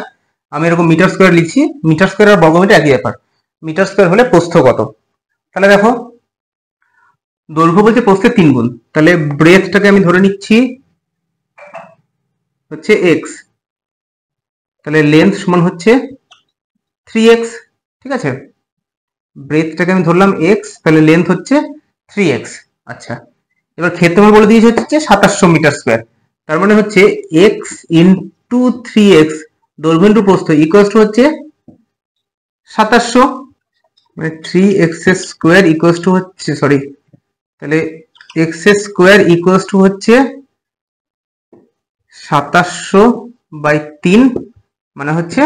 আমি এরকম মিটার স্কোয়ার লিখছি, মিটার স্কোয়ার আর বর্গমিটার একই ব্যাপার। মিটার স্কোয়ার হলে প্রস্থ কত? তাহলে দেখো দৈর্ঘ্য বলছে প্রস্থের 3 গুণ, তাহলে ব্রেথটাকে আমি ধরে নিচ্ছি হচ্ছে এক্স, তাহলে লেন্থ সমান হচ্ছে 3x। ঠিক আছে, ব্রেথটাকে আমি ধরলাম এক্স, তাহলে লেন্থ হচ্ছে 3x। আচ্ছা, এবার ক্ষেত্রফল বলে দিয়েছে হচ্ছে 2700 মিটার স্কোয়ার, তার মানে হচ্ছে x ইন্টু 3x দৈর্ঘ্য ইন্টু প্রস্থ ইকুয়ালস টু হচ্ছে 2700, মানে 3x স্কোয়ার ইকুয়ালস টু হচ্ছে, সরি, তাহলে x স্কোয়ার ইকুয়ালস টু হচ্ছে 2700/3, মানে হচ্ছে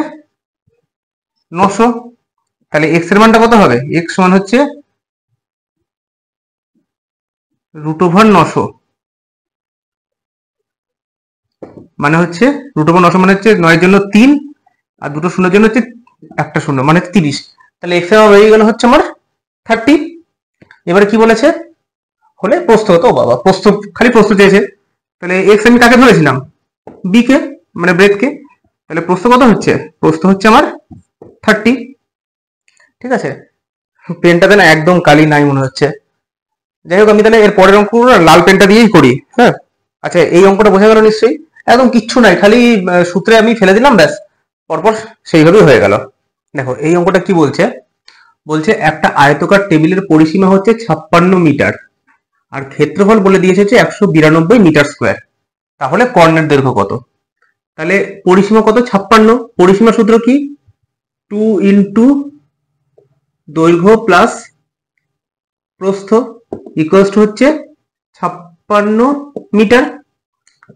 900। তাহলে x এর মানটা কত হবে? x সমান হচ্ছে রুট ওভার 900, মানে হচ্ছে রুট ওভার 900 মানে হচ্ছে 9 এর জন্য 3 আর দুটো শূন্যের জন্য হচ্ছে একটা শূন্য, মানে 30। তাহলে x এর মান হয়ে গেল হচ্ছে আমার 30। এবারে কি বলেছে? হলে প্রস্থ হতো। বাবা, প্রস্থ, খালি প্রস্থ চেয়েছে। তাহলে x আমি কাকে ধরেছিলাম? b কে, মানে ব্রেথ কে। তাহলে প্রস্থ কত হচ্ছে? প্রস্থ হচ্ছে আমার 30। ঠিক আছে, পেনটাতে না একদম কালি নাই মনে হচ্ছে। যাই হোক, আমি তাহলে এর পরের অঙ্কগুলো লাল পেনটা দিয়েই করি। হ্যাঁ, আচ্ছা, এই অঙ্কটা বোঝা গেল নিশ্চয়ই? একদম কিচ্ছু নাই, খালি সূত্রে আমি ফেলে দিলাম, ব্যাস, পরপর সেইভাবেই হয়ে গেল। দেখো এই অঙ্কটা কি বলছে? বলছে একটা আয়তকার টেবিলের পরিসীমা হচ্ছে 56 মিটার আর ক্ষেত্রফল বলে দিয়েছে হচ্ছে 192 মিটার স্কোয়ার, তাহলে কর্ণের দৈর্ঘ্য কত? তাহলে পরিসীমা কত? 56। পরিসীমা সূত্র কি? 2 ইন্টু দৈর্ঘ্য প্লাস প্রস্থ ইকুয়ালস টু হচ্ছে 56 মিটার।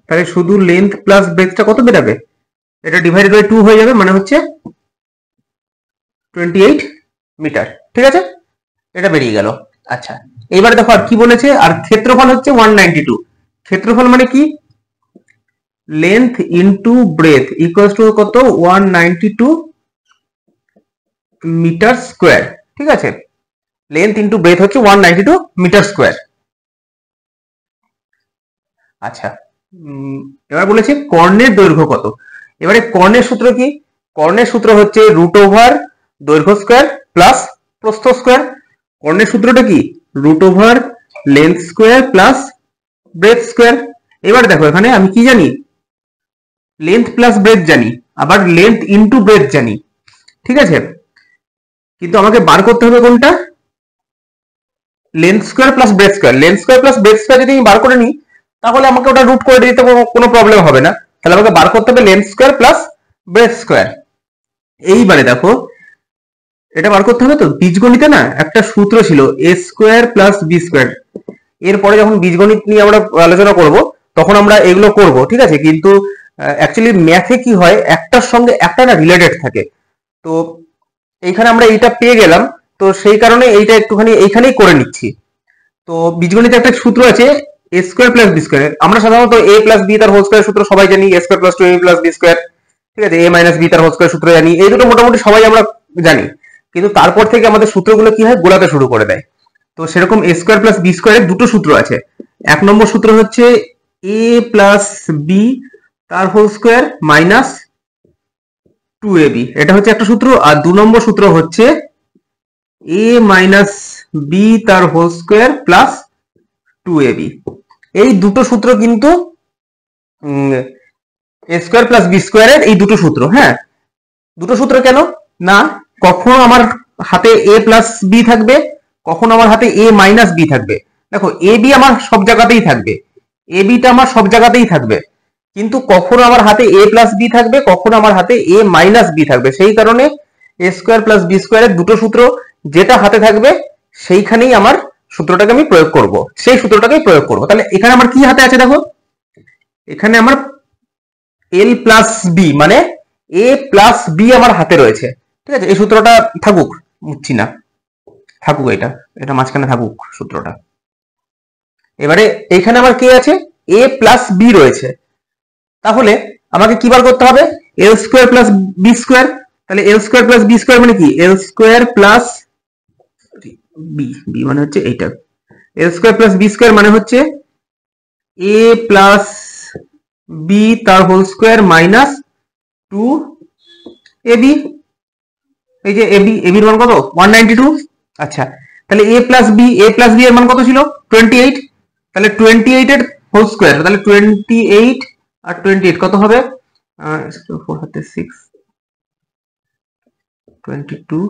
তাহলে শুধু লেন্থ প্লাস ব্রেথটা কত বেরাবে? এটা ডিভাইডেড বাই 2 হয়ে যাবে, মানে হচ্ছে 28 মিটার। ঠিক আছে, এটা বেরিয়ে গেল। আচ্ছা, এবারে দেখো আর কি বলেছে, আর ক্ষেত্রফল হচ্ছে 192। ক্ষেত্রফল মানে কি, length into breadth equals to কত, 192 মিটার স্কোয়ার। ঠিক আছে, লেন্থ ইনটু ব্রেথ হচ্ছে 192 মিটার স্কোয়ার। আচ্ছা, এবার বলেছে কর্ণের দৈর্ঘ্য কত। এবারে কর্ণের সূত্র কি, কর্ণের সূত্র হচ্ছে রুট ওভার দৈর্ঘ্য স্কোয়ার প্লাস প্রস্থ স্কোয়ার। কর্ণের সূত্রটা কি, root over length square plus breadth square. এবার দেখো এখানে আমি কি জানি, লেন্থ প্লাস ব্রেথ জানি, আবার লেন্থ ইনটু ব্রেথ জানি। ঠিক আছে, কিন্তু আমাকে বার করতে হবে কোনটা, length square plus breadth square. Length square plus breadth square যদি আমি বার করে নিই, তাহলে আমাকে ওটা রুট করে দিতে কোনো প্রবলেম হবে না। তাহলে আমাকে বার করতে হবে length square plus breadth square. এইবারে দেখো এটা বার করতে হবে তো, বীজগণিতে না একটা সূত্র ছিল এ স্কোয়ার প্লাস বি স্কোয়ার। এরপরে যখন বীজগণিত নিয়ে আমরা আলোচনা করব তখন আমরা এগুলো করব। ঠিক আছে, কিন্তু অ্যাকচুয়ালি ম্যাথে কি হয়, একটার সঙ্গে একটা না রিলেটেড থাকে। তো এইখানে আমরা এইটা পেয়ে গেলাম, তো সেই কারণে এইটা একটুখানি এইখানেই করে নিচ্ছি। তো বীজগণিতে একটা সূত্র আছে এ স্কোয়ার প্লাস বি স্কোয়ার। আমরা সাধারণত এ প্লাস বি তার হোল স্কোয়ার সূত্র সবাই জানি, এ স্কোয়ার প্লাস টু এ প্লাস বি স্কোয়ার। ঠিক আছে, এ মাইনাস বি তার হোল স্কোয়ার সূত্র জানি, এই দুটো মোটামুটি সবাই আমরা জানি। কিন্তু তারপর থেকে আমাদের সূত্রগুলো কি হয়, গোলাতে শুরু করে দেয়। তো সেরকম এ স্কোয়ার প্লাস বি স্কোয়ারের দুটো সূত্র আছে। এক নম্বর সূত্র হচ্ছে এ প্লাস বি তার হোল স্কোয়ার মাইনাস 2ab, এটা হচ্ছে একটা সূত্র। আর দু নম্বর সূত্র হচ্ছে এ মাইনাস বি তার হোল স্কোয়ার প্লাস 2ab। এই দুটো সূত্র কিন্তু এ স্কোয়ার প্লাস বি স্কোয়ারের এই দুটো সূত্র। হ্যাঁ, দুটো সূত্র কেন না, কখনো আমার হাতে এ প্লাস বি থাকবে, কখনো আমার হাতে এ মাইনাস বি থাকবে। দেখো এ বি আমার সব জায়গাতেই থাকবে, এ বিটা আমার সব জায়গাতেই থাকবে, কিন্তু কখনো আমার হাতে এ প্লাস বি থাকবে, কখনো আমার হাতে এ মাইনাস বি থাকবে। সেই কারণে এ স্কোয়ার প্লাস বি স্কোয়ারের দুটো সূত্র যেটা হাতে থাকবে সেইখানেই আমার সূত্রটাকে আমি প্রয়োগ করব, সেই সূত্রটাকেই প্রয়োগ করব। তাহলে এখানে আমার কি হাতে আছে দেখো, এখানে আমার এল প্লাস বি মানে এ প্লাস বি আমার হাতে রয়েছে। ঠিক আছে, এই সূত্রটা থাকুক, মুছছি না, থাকুক, এটা এটা মাঝখানে থাকুক সূত্রটা। এবারে এখানে আমার কে আছে, এ প্লাস বি রয়েছে। তাহলে আমাকে কি বার করতে হবে, এল স্কোয়ার প্লাস বি স্কোয়ার। তাহলে L square plus B square মানে কি, এল স্কোয়ার প্লাস বি, বি মানে হচ্ছে এইটা, এল স্কোয়ার প্লাস বি স্কোয়ার মানে হচ্ছে এ প্লাস বি তার হোল স্কোয়ার মাইনাস 2ab। এই যে এবি, এবির মান কত, 192। আচ্ছা, তাহলে এ প্লাস বি এর মান কত ছিল, 28। তাহলে 28 এর হোল স্কোয়ার, তাহলে 28 আর 28 কত হবে, 4 হাতে 6, 22,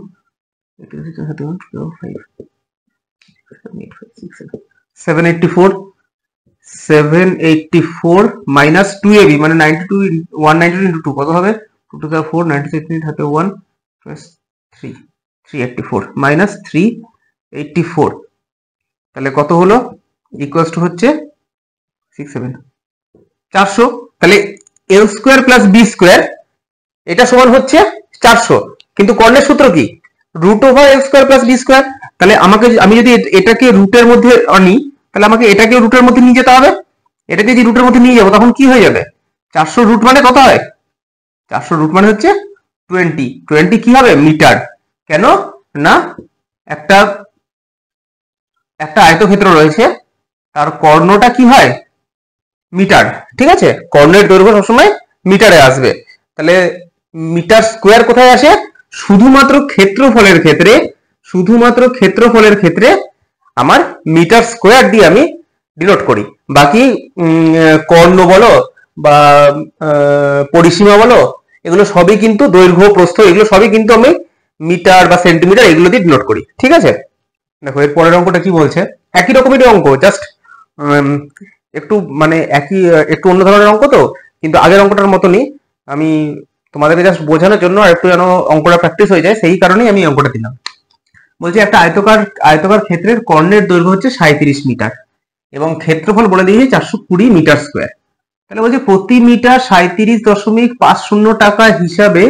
784 মাইনাস 2ab মানে 92, 192 ইন্টু 2 কত হবে, 2 টু 4, 96 হাতে 1 প্লাস 3, 384 মাইনাস 384। তাহলে কত হলো, ইকুয়ালস টু হচ্ছে 400। তাহলে L square plus B square এটা সমান হচ্ছে 400, কিন্তু কর্ণের সূত্র কি, রুট ওভার এল স্কোয়ার প্লাস বি স্কোয়ার। তাহলে আমাকে, আমি যদি এটাকে রুটের মধ্যে আনি, তাহলে আমাকে এটাকে রুটের মধ্যে নিয়ে যেতে হবে। এটাকে যদি রুটের মধ্যে নিয়ে যাবো তখন কি হয়ে যাবে, 400 রুট মানে কত হয়, 400 রুট মানে হচ্ছে 20, 20 কি হবে, মিটার। কেন না, একটা আয়তক্ষেত্র রয়েছে, তার কর্ণটা কি হয়, মিটার। ঠিক আছে, কর্ণের দৈর্ঘ্য সবসময় মিটারে আসবে। তাহলে মিটার স্কোয়ার কোথায় আসে, শুধুমাত্র ক্ষেত্রফলের ক্ষেত্রে, শুধুমাত্র ক্ষেত্রফলের ক্ষেত্রে আমার মিটার স্কোয়ার দিয়ে আমি ডিনোট করি। বাকি কর্ণ বলো বা পরিসীমা বলো, এগুলো সবই কিন্তু দৈর্ঘ্য প্রস্থ, এগুলো সবই কিন্তু আমি মিটার বা সেন্টিমিটার এগুলো দিয়ে ডিনোট করি। ঠিক আছে, দেখো এর পরের অঙ্কটা কি বলছে, একই রকমেরই অঙ্ক, জাস্ট একটু মানে একটু অন্য ধরনের অঙ্ক তো, কিন্তু আগের অঙ্কটার মতনই। আমি তোমাদেরকে জাস্ট বোঝানোর জন্য আর একটু যেন অঙ্কটা প্র্যাকটিস হয়ে যায়, সেই কারণেই আমি অঙ্কটা দিলাম। বলছি একটা আয়তকার ক্ষেত্রের কর্ণের দৈর্ঘ্য হচ্ছে 37 মিটার এবং ক্ষেত্রফল বলে দিয়েছে 420 মিটার স্কোয়ার। তাহলে বলছে প্রতি মিটার 37.50 টাকা হিসাবে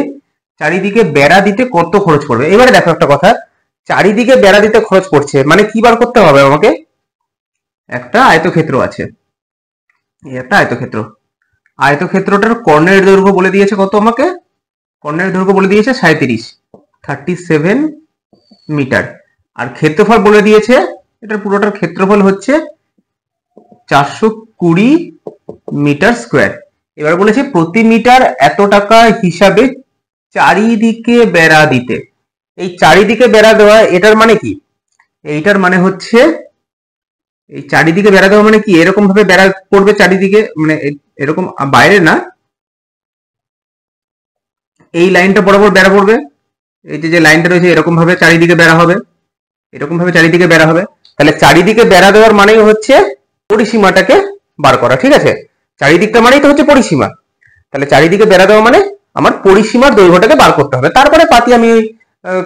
চারিদিকে বেড়া দিতে কত খরচ পড়বে। এবারে দেখো একটা কথা, চারিদিকে বেড়া দিতে খরচ পড়ছে, মানে কি বার করতে হবে আমাকে? একটা আয়তক্ষেত্র আছে, একটা আয়তক্ষেত্র, আয়তক্ষেত্রটার কর্ণের দৈর্ঘ্য বলে দিয়েছে কত আমাকে? কর্ণের দৈর্ঘ্য বলে দিয়েছে 37 মিটার, আর ক্ষেত্রফল বলে দিয়েছে, এটার পুরোটার ক্ষেত্রফল হচ্ছে 420 মিটার স্কোয়ার। এবার বলেছে প্রতি মিটার এত টাকা হিসাবে চারিদিকে বেড়া দিতে। এই চারিদিকে বেড়া দেওয়া এটার মানে কি? এইটার মানে হচ্ছে এই চারিদিকে বেড়া দেওয়া মানে কি, এরকম ভাবে বেড়া পড়বে চারিদিকে, মানে এরকম বাইরে না, এই লাইনটা বরাবর বেড়া পড়বে, এই যে লাইনটা রয়েছে এরকম ভাবে চারিদিকে বেড়া হবে, এরকম ভাবে চারিদিকে বেড়া হবে। তাহলে চারিদিকে বেড়া দেওয়ার মানেই হচ্ছে পরিসীমাটাকে বার করা, ঠিক আছে? চারিদিকটা মানেই তো হচ্ছে পরিসীমা, তাহলে চারিদিকে বেড়া দেওয়া মানে আমার পরিসীমার দৈর্ঘ্যটাকে বার করতে হবে। তারপরে পাতি আমি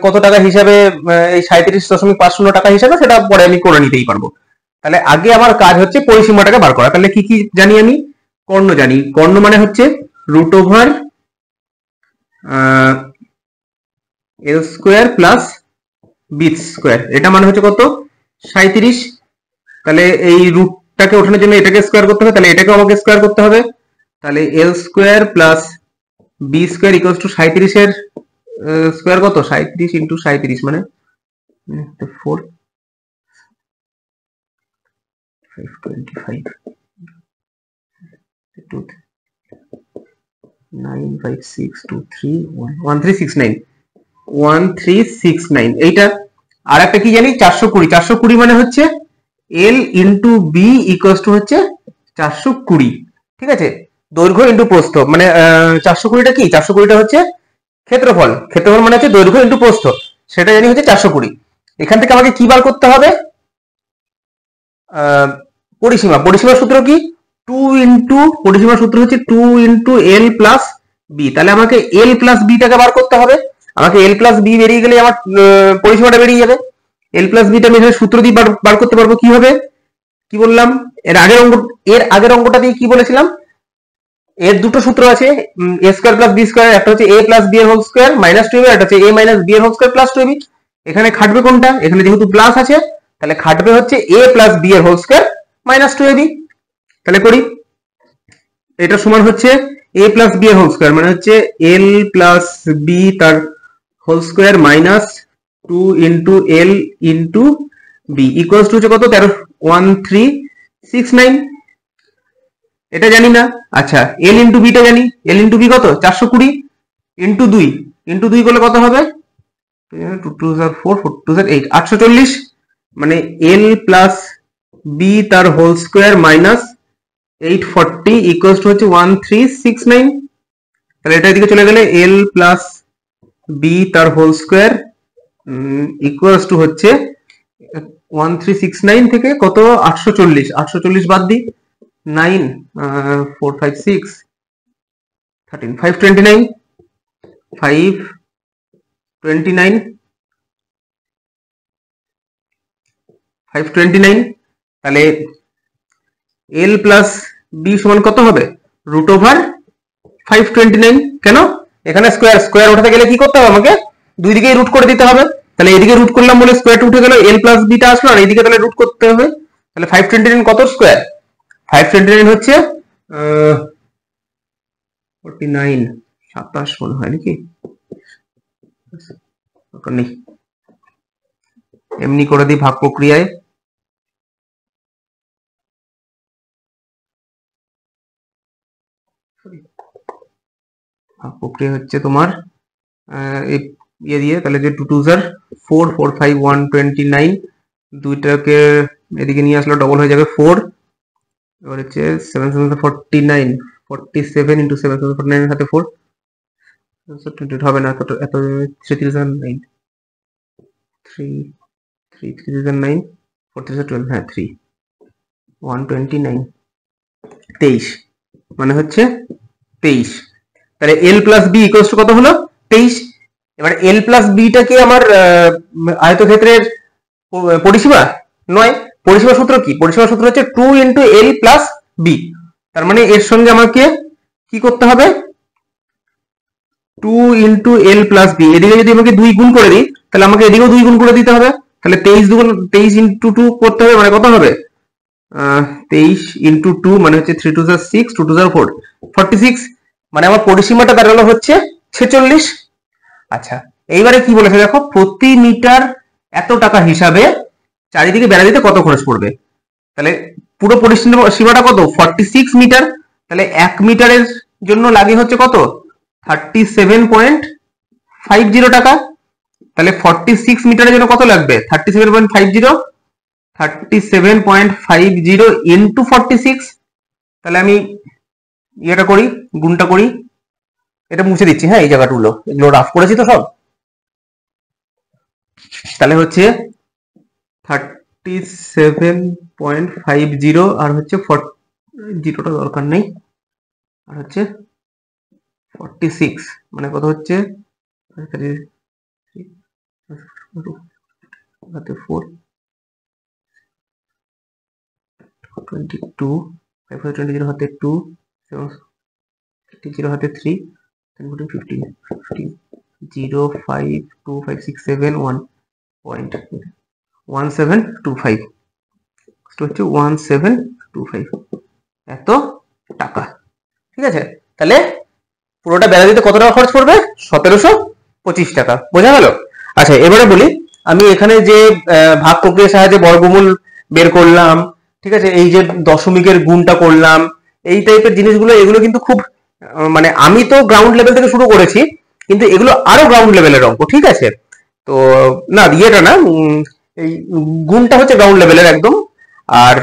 কত টাকা হিসাবে, এই 37.50 টাকা হিসাবে, সেটা পরে আমি করে নিতেই পারবো। তাহলে আগে আমার কাজ হচ্ছে পরিসীমাটাকে বার করা। তাহলে কি কি জানি আমি? কর্ণ জানি, কর্ণ মানে হচ্ছে রুট ওভার এল স্কোয়ার প্লাস বি স্কোয়ার, এটা মানে হচ্ছে কত? 37। তাহলে এই রুটটাকে ওঠানোর জন্য এটাকে স্কোয়ার করতে হবে, তাহলে এটাকে আমাকে স্কোয়ার করতে হবে। তাহলে L square plus B square equals to 37 এর স্কোয়ার কত? 37 ইন্টু 37 মানে 4 525 1369 এইটা। আর একটা কি জানি? 420। 420 মানে হচ্ছে এল ইন্টু বি ইকুয়ালস টু হচ্ছে 420, ঠিক আছে? দৈর্ঘ্য ইন্টু প্রস্থ, মানে 420টা কি? 420টা হচ্ছে ক্ষেত্রফল, ক্ষেত্রফল মানে হচ্ছে দৈর্ঘ্য ইন্টু প্রস্থ, সেটা জানি হচ্ছে 420। এখান থেকে আমাকে কি বার করতে হবে? পরিসীমা, পরিসীমার সূত্র কি? 2 ইন্টু, পরিসীমার সূত্র হচ্ছে 2 ইন্টু এল প্লাস বি। তাহলে আমাকে এল প্লাস বিটাকে বার করতে হবে। আমাকে এল প্লাস বি বেরিয়ে গেলে আমার পরিসীমাটা বেরিয়ে যাবে। এল প্লাস বিটা আমি এখানে সূত্র দিয়ে বার করতে পারবো। কি হবে? কি বললাম? এর আগের অঙ্কটা দিয়ে কি বলেছিলাম? এর দুটো সূত্র আছে, এ স্কোয়ার প্লাস বি স্কোয়ার, একটা হচ্ছে এ প্লাস বি এর হোল স্কোয়ার মাইনাস 2ab, একটা হচ্ছে এ মাইনাস বি এর হোল স্কোয়ার প্লাস 2ab। এখানে খাটবে কোনটা? এখানে যেহেতু প্লাস আছে তাহলে খাটবে হচ্ছে এ প্লাস বি এর হোল স্কোয়ার মাইনাস 2ab। তাহলে করি, এটা সমান হচ্ছে এ প্লাস বি এর হোল স্কোয়ার মানে হচ্ছে এল প্লাস বি তার whole square minus 2 into L into B equals to হচ্ছে কত? 1369। এটা জানি না। আচ্ছা, এল ইন্টু বিটা জানি, এল ইন্টু বি কত? 420 ইন্টু 2, ইন্টু 2 করলে কত হবে? 2 2 4 4 2 8, 840, মানে এল প্লাস বি তার whole square minus 840 equals to হচ্ছে 1369। তাহলে এটা এদিকে চলে গেলে এল প্লাস বি তার হোল স্কোয়ার ইকুয়ালস টু হচ্ছে 1369 থেকে কত? 840, 840 বাদ দিই, 9 4 5 6 13 529 529 529। তাহলে এল প্লাস বি সমান কত হবে? Root over 529। কেন? এখানে স্কোয়ার, স্কোয়ার উঠাতে গেলে কি করতে হবে? আমাকে দুই দিকেই রুট করে দিতে হবে। তাহলে এদিকে রুট করলাম বলে স্কোয়ারটা উঠে গেল, এল প্লাস বিটা আসলো, আর এইদিকে তাহলে রুট করতে হবে। তাহলে 529 কত স্কোয়ার? 529 হচ্ছে 49, 27 মনে হয় নাকি, এমনি করে দিই ভাগ প্রক্রিয়ায়। ভাগ প্রক্রিয়া হচ্ছে তোমার ইয়ে দিয়ে, তাহলে যে 2 2 4 4 5 129, দুইটাকে এদিকে নিয়ে আসলে ডবল হয়ে যাবে 4। এবার হচ্ছে 7 7 49, 47 ইন্টু 7 7 49 এর সাথে 4 হবে না, এত 3 3 9 3 3 3 9 4 3 12, হ্যাঁ 3 129 23, মানে হচ্ছে 23। তাহলে এল প্লাস বি ইকুয়ালস টু কত হলো? 23। এবার এল প্লাস বিটাকে আমার আয়তক্ষেত্রের পরিসীমা নয়। পরিসীমা সূত্র কি? পরিসীমা সূত্র হচ্ছে 2 ইন্টু এল প্লাস বি। তার মানে এর সঙ্গে আমাকে কি করতে হবে? 2 ইন্টু এল প্লাস বি, এদিকে যদি আমাকে 2 গুণ করে দিই তাহলে আমাকে এদিকেও 2 গুণ করে দিতে হবে, তাহলে 23 ইন্টু 2 করতে হবে, মানে কত হবে 23 ইন্টু 2 মানে হচ্ছে 3 2 6 2 2 4 46, মানে আমার পরিসীমাটা দাঁড়ালো হচ্ছে 46। আচ্ছা এইবারে কি বলেছে দেখো, প্রতি মিটার এত টাকা হিসাবে চারিদিকে বেড়া দিতে কত খরচ পড়বে। তাহলে পুরো পরিসীমাটা কত 46 মিটার, তাহলে 1 মিটারের জন্য লাগে হচ্ছে কত 37.50 টাকা। তাহলে 46 মিটারের জন্য কত লাগবে 37.50 ইন্টু 46। তাহলে আমি ইয়েটা করি, গুণটা করি, এটা মুছে দিচ্ছি, হ্যাঁ এই জায়গাগুলো এগুলো রাফ করেছি তো সব। তাহলে হচ্ছে 37.50 আর হচ্ছে 0টা দরকার নেই, আর হচ্ছে 46 মানে কত হচ্ছে 22 520 হাতে 2 0 হাতে 3 10 15 0 5 2 5 6 7 1.1725 হচ্ছে 1725 এত টাকা। ঠিক আছে, তাহলে পুরোটা বেড়া দিতে কত টাকা খরচ পড়বে 1725 টাকা, বোঝা গেল। আচ্ছা এবারে বলি, আমি এখানে যে ভাগ প্রক্রিয়ার সাহায্যে বর্গমূল বের করলাম, ঠিক আছে, এই যে দশমিকের গুণটা করলাম, এই টাইপের জিনিসগুলো, এগুলো কিন্তু খুব মানে আমি তো গ্রাউন্ড লেভেল থেকে শুরু করেছি, কিন্তু এগুলো আরো গ্রাউন্ড লেভেলের অঙ্ক, ঠিক আছে। তো না ইয়েটা না, এই গুণটা হচ্ছে গ্রাউন্ড লেভেলের একদম, আর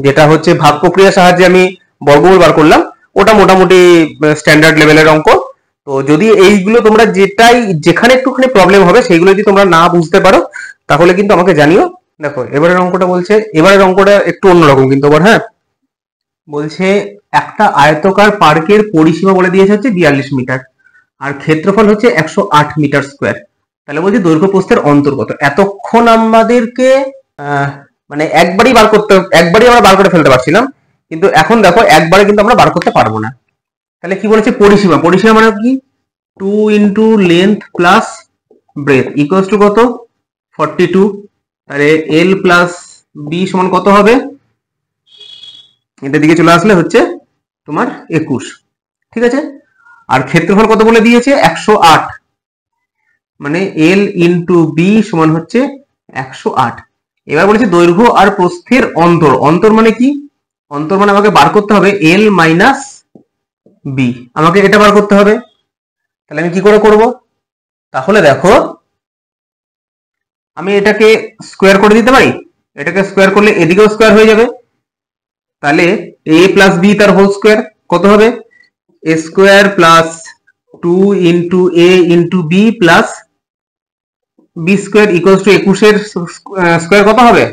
যেটা হচ্ছে ভাগ প্রক্রিয়ার সাহায্যে আমি বর্গমূল বার করলাম ওটা মোটামুটি স্ট্যান্ডার্ড লেভেলের অঙ্ক। তো যদি এইগুলো তোমরা যেখানে একটুখানি প্রবলেম হবে সেইগুলো যদি তোমরা না বুঝতে পারো তাহলে কিন্তু আমাকে জানিও। দেখো এবারের অঙ্কটা বলছে, এবারের অঙ্কটা একটু অন্যরকম কিন্তু আবার, হ্যাঁ বলছে একটা আয়তকার পার্কের পরিসীমা বলে দিয়েছে হচ্ছে 42 মিটার আর ক্ষেত্রফল হচ্ছে 108 মিটার স্কোয়ার। তাহলে বলছি দৈর্ঘ্য প্রস্থের অন্তর্গত। এতক্ষণ আমাদেরকে মানে একবারই আমরা বার করে ফেলতে পারছিলাম, কিন্তু এখন দেখো একবারে কিন্তু আমরা বার করতে পারবো না। তাহলে কি বলেছে পরিসীমা, পরিসীমা মানে কি 2 into length plus breadth equals to কত 42। তাহলে এল প্লাস বি সমান কত হবে, এটার দিকে চলে আসলে হচ্ছে তোমার 21, ঠিক আছে। আর ক্ষেত্রফল কত বলে দিয়েছে 108, মানে এল ইন্টু বি সমান হচ্ছে 108। এবার বলেছে দৈর্ঘ্য আর প্রস্থের অন্তর, অন্তর মানে কি, অন্তর মানে আমাকে বার করতে হবে এল মাইনাস বি, আমাকে এটা বার করতে হবে। তাহলে আমি কি করে করব, তাহলে দেখো আমি এটাকে স্কোয়ার করে দিতে পারি, এটাকে স্কোয়ার করলে এদিকেও স্কোয়ার হয়ে যাবে। তাহলে এ প্লাস বি তার হোল স্কোয়ার কত হবে A square plus 2 into A into B plus B square equals to 21 এর স্কোয়ার কত হবে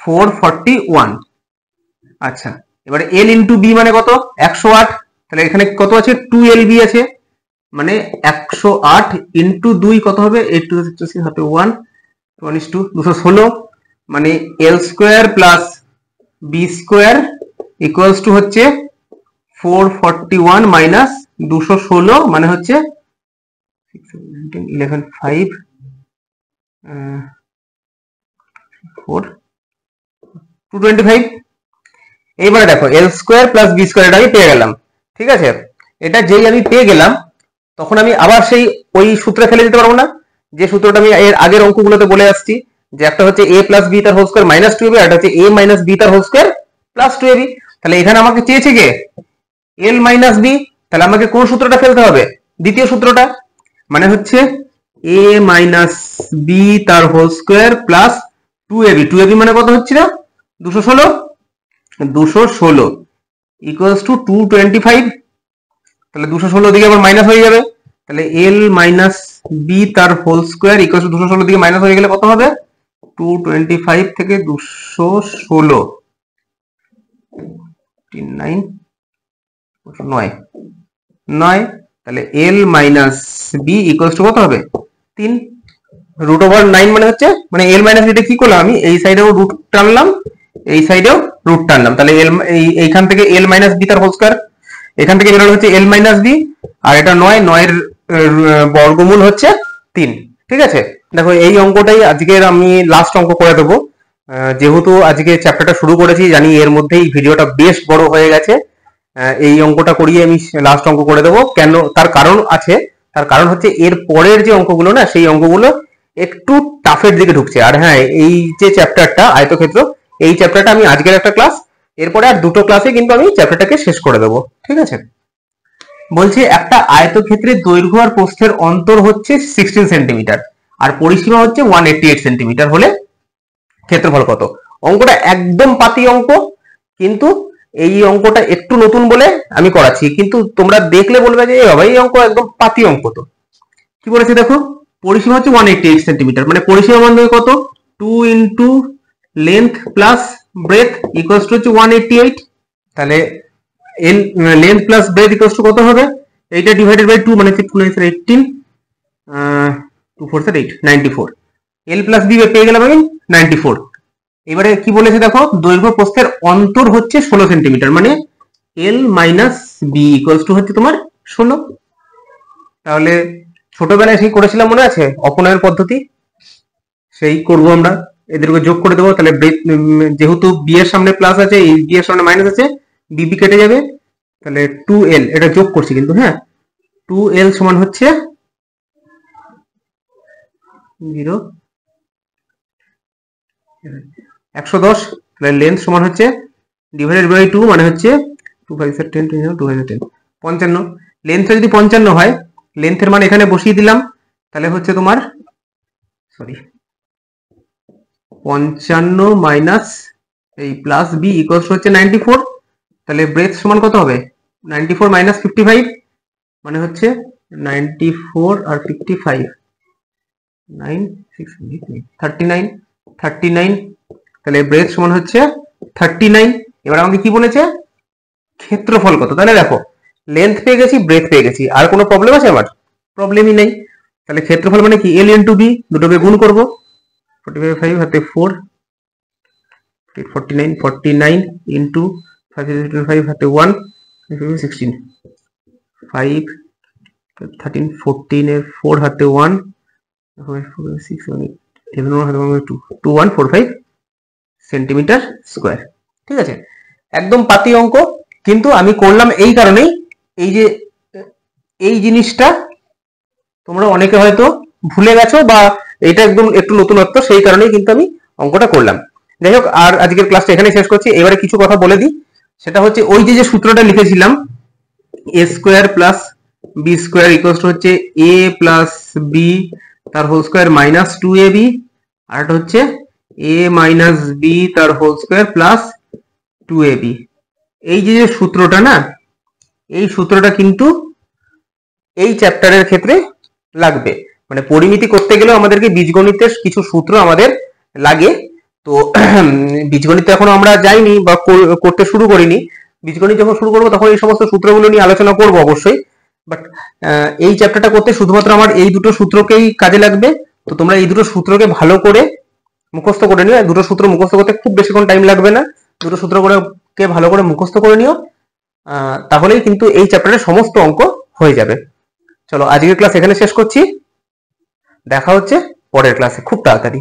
441। আচ্ছা এবারে এল ইন্টু বি মানে কত 108, তাহলে এখানে কত আছে 2lb আছে, মানে 108 ইন্টু 2 কত হবে 8 টু 1 হাতে 1 1 is 2 216, মানে L square plus B square equals to হচ্ছে 441 মাইনাস 216 মানে হচ্ছে 11 5 4 225। এইবারে দেখো এল স্কোয়ার প্লাস বি স্কোয়ার এটা আমি পেয়ে গেলাম, ঠিক আছে। এটা যেই আমি পেয়ে গেলাম তখন আমি আবার সেই ওই সূত্রে ফেলে দিতে পারবো না, যে সূত্রটা আমি এর আগের অঙ্কগুলোতে বলে আসছি, যে একটা হচ্ছে a প্লাস বি তার হোল স্কোয়ার মাইনাস 2ab আর একটা হচ্ছে a মাইনাস বি তার হোল স্কোয়ার প্লাস 2ab। তাহলে এখানে আমাকে চেয়েছে কে l মাইনাস বি, তাহলে আমাকে কোন সূত্রটা ফেলতে হবে দ্বিতীয় সূত্রটা, মানে হচ্ছে a মাইনাস বি তার whole square plus 2ab, 2ab মানে কত হচ্ছে না 216 ইকুয়ালস টু 225। তাহলে 216 দিকে আবার মাইনাস হয়ে যাবে, তাহলে এল মাইনাস বি তার হোল স্কোয়ার ইকুয়ালস টু 216 দিকে মাইনাস হয়ে গেলে কত হবে 225 থেকে 216 9, তাহলে L minus B equals to কত হবে 3 রুট ওভার 9, মানে হচ্ছে মানে এল মাইনাস বিটা কি করলাম আমি এই সাইডেও রুট টানলাম এই সাইডেও রুট টানলাম, তাহলে এল এইখান থেকে এল মাইনাস বি তার হোল স্কোয়ার, এখান থেকে বেরোলো হচ্ছে এল মাইনাস বি, আর এটা 9 এর বর্গমূল হচ্ছে 3, ঠিক আছে। দেখো এই অঙ্কটাই আজকের আমি লাস্ট অঙ্ক করে দেবো। যেহেতু আজকে চ্যাপ্টারটা শুরু করেছি, জানি এর মধ্যেই ভিডিওটা বেশ বড় হয়ে গেছে। এই অঙ্কটা করিয়ে আমি লাস্ট অঙ্ক করে দেবো। কেন, তার কারণ আছে। তার কারণ হচ্ছে এর পরের যে অঙ্কগুলো না, সেই অঙ্কগুলো একটু টাফের দিকে ঢুকছে। আর হ্যাঁ, এই যে চ্যাপ্টারটা আয়তক্ষেত্র, এই চ্যাপ্টারটা আমি আজকের একটা ক্লাস, এরপরে আর দুটো ক্লাসে কিন্তু আমি চ্যাপ্টারটাকে শেষ করে দেবো। ঠিক আছে, বলছে একটা আয়তক্ষেত্রের দৈর্ঘ্য আর প্রস্থের অন্তর হচ্ছে 16 সেন্টিমিটার আর পরিসীমা হচ্ছে 188 সেন্টিমিটার হলে ক্ষেত্রফল কত। অঙ্কটা একদম পাতি অঙ্ক, কিন্তু এই অঙ্কটা একটু নতুন বলে আমি করাচ্ছি, কিন্তু তোমরা দেখলে বলবে যে বাবা এই অঙ্ক একদম পাতি অঙ্ক। তো কি বলেছে দেখো, পরিসীমা হচ্ছে 188 সেন্টিমিটার, মানে পরিসীমা মান দেবে কত, 2 into length plus breadth equals to হচ্ছে 188। তাহলে length plus breadth equals to কত হবে, এইটা ডিভাইডেড বাই 2 মানে হচ্ছে 2 9 18, 2 4 8 94। এল প্লাস বি পেয়ে গেলাম আমি 94। এবারে কি বলেছে দেখো, দৈর্ঘ্য প্রস্থের অন্তর হচ্ছে 16 সেন্টিমিটার, মানে L minus B equals to হচ্ছে তোমার 16। তাহলে ছোটবেলায় সেই করেছিলাম, মনে আছে, অপনয়ন পদ্ধতি, সেই করবো আমরা। এদেরকে যোগ করে দেবো। তাহলে যেহেতু বি এর সামনে প্লাস আছে, এই বি এর সামনে মাইনাস আছে, বিবি কেটে যাবে। তাহলে 2l, এটা যোগ করছি কিন্তু, হ্যাঁ, 2l সমান হচ্ছে 0 110। তাহলে লেন্থ সমান হচ্ছে ডিভাইডেড বাই 2 মানে হচ্ছে 2 5 10 2 10 55। লেন্থ যদি 55 হয়, লেন্থের মান এখানে বসিয়ে দিলাম। তাহলে হচ্ছে তোমার সরি 55 মাইনাস এই প্লাস বি ইকুয়ালস হচ্ছে 94। তাহলে ব্রেথ সমান কত হবে, 94 মাইনাস 55 মানে হচ্ছে 94 আর 55 9 6 39 39। তাহলে ব্রেথ সমান হচ্ছে 39। এবার আমাকে কি বলেছে, ক্ষেত্রফল কত। তাহলে দেখো, লেন্থ পেয়ে গেছি, ব্রেথ পেয়ে গেছি, আর কোনো প্রবলেম আছে আমার, প্রবলেমই নেই। তাহলে ক্ষেত্রফল মানে কি, এল ইন্টু বি, দুটোকে গুণ করবো, 45 হাতে 4 49 49 ইন্টু 5 হাতে 1 16 5 13 14 এর 4 হাতে 1 6 2145 সেন্টিমিটার স্কোয়ার। ঠিক আছে, একদম পাতি অঙ্ক, কিন্তু আমি করলাম এই কারণেই, এই যে এই জিনিসটা তোমরা অনেকে হয়তো ভুলে গেছো বা এটা একদম একটু নতুনত্ব, সেই কারণেই কিন্তু আমি অঙ্কটা করলাম। যাই হোক, আর আজকের ক্লাসটা এখানে শেষ করছি। এবারে কিছু কথা বলে দিই, সেটা হচ্ছে ওই যে সূত্রটা লিখেছিলাম, A square plus B square equals to হচ্ছে এ প্লাস বি তার হোল স্কোয়ার মাইনাস 2ab, আর এটা হচ্ছে এ মাইনাস বি তার হোল স্কোয়ার প্লাস 2ab। এই যে সূত্রটা না, এই সূত্রটা কিন্তু এই চ্যাপ্টারের ক্ষেত্রে লাগবে। মানে পরিমিতি করতে গেলেও আমাদেরকে বীজগণিতের কিছু সূত্র আমাদের লাগে। তো বীজগণিত এখনো আমরা যাইনি বা করতে শুরু করিনি। বীজগণিত যখন শুরু করবো তখন এই সমস্ত সূত্রগুলো নিয়ে আলোচনা করবো অবশ্যই। বাট এই চ্যাপ্টারটা করতে শুধুমাত্র আমার এই দুটো সূত্রকেই কাজে লাগবে। তো তোমরা এই দুটো সূত্রকে ভালো করে মুখস্থ করে নিও। দুটো সূত্র মুখস্থ করতে খুব বেশিক্ষণ টাইম লাগবে না, দুটো সূত্র কে ভালো করে মুখস্থ করে নিও, তাহলেই কিন্তু এই চ্যাপ্টারের সমস্ত অঙ্ক হয়ে যাবে। চলো, আজকের ক্লাস এখানে শেষ করছি, দেখা হচ্ছে পরের ক্লাসে খুব তাড়াতাড়ি।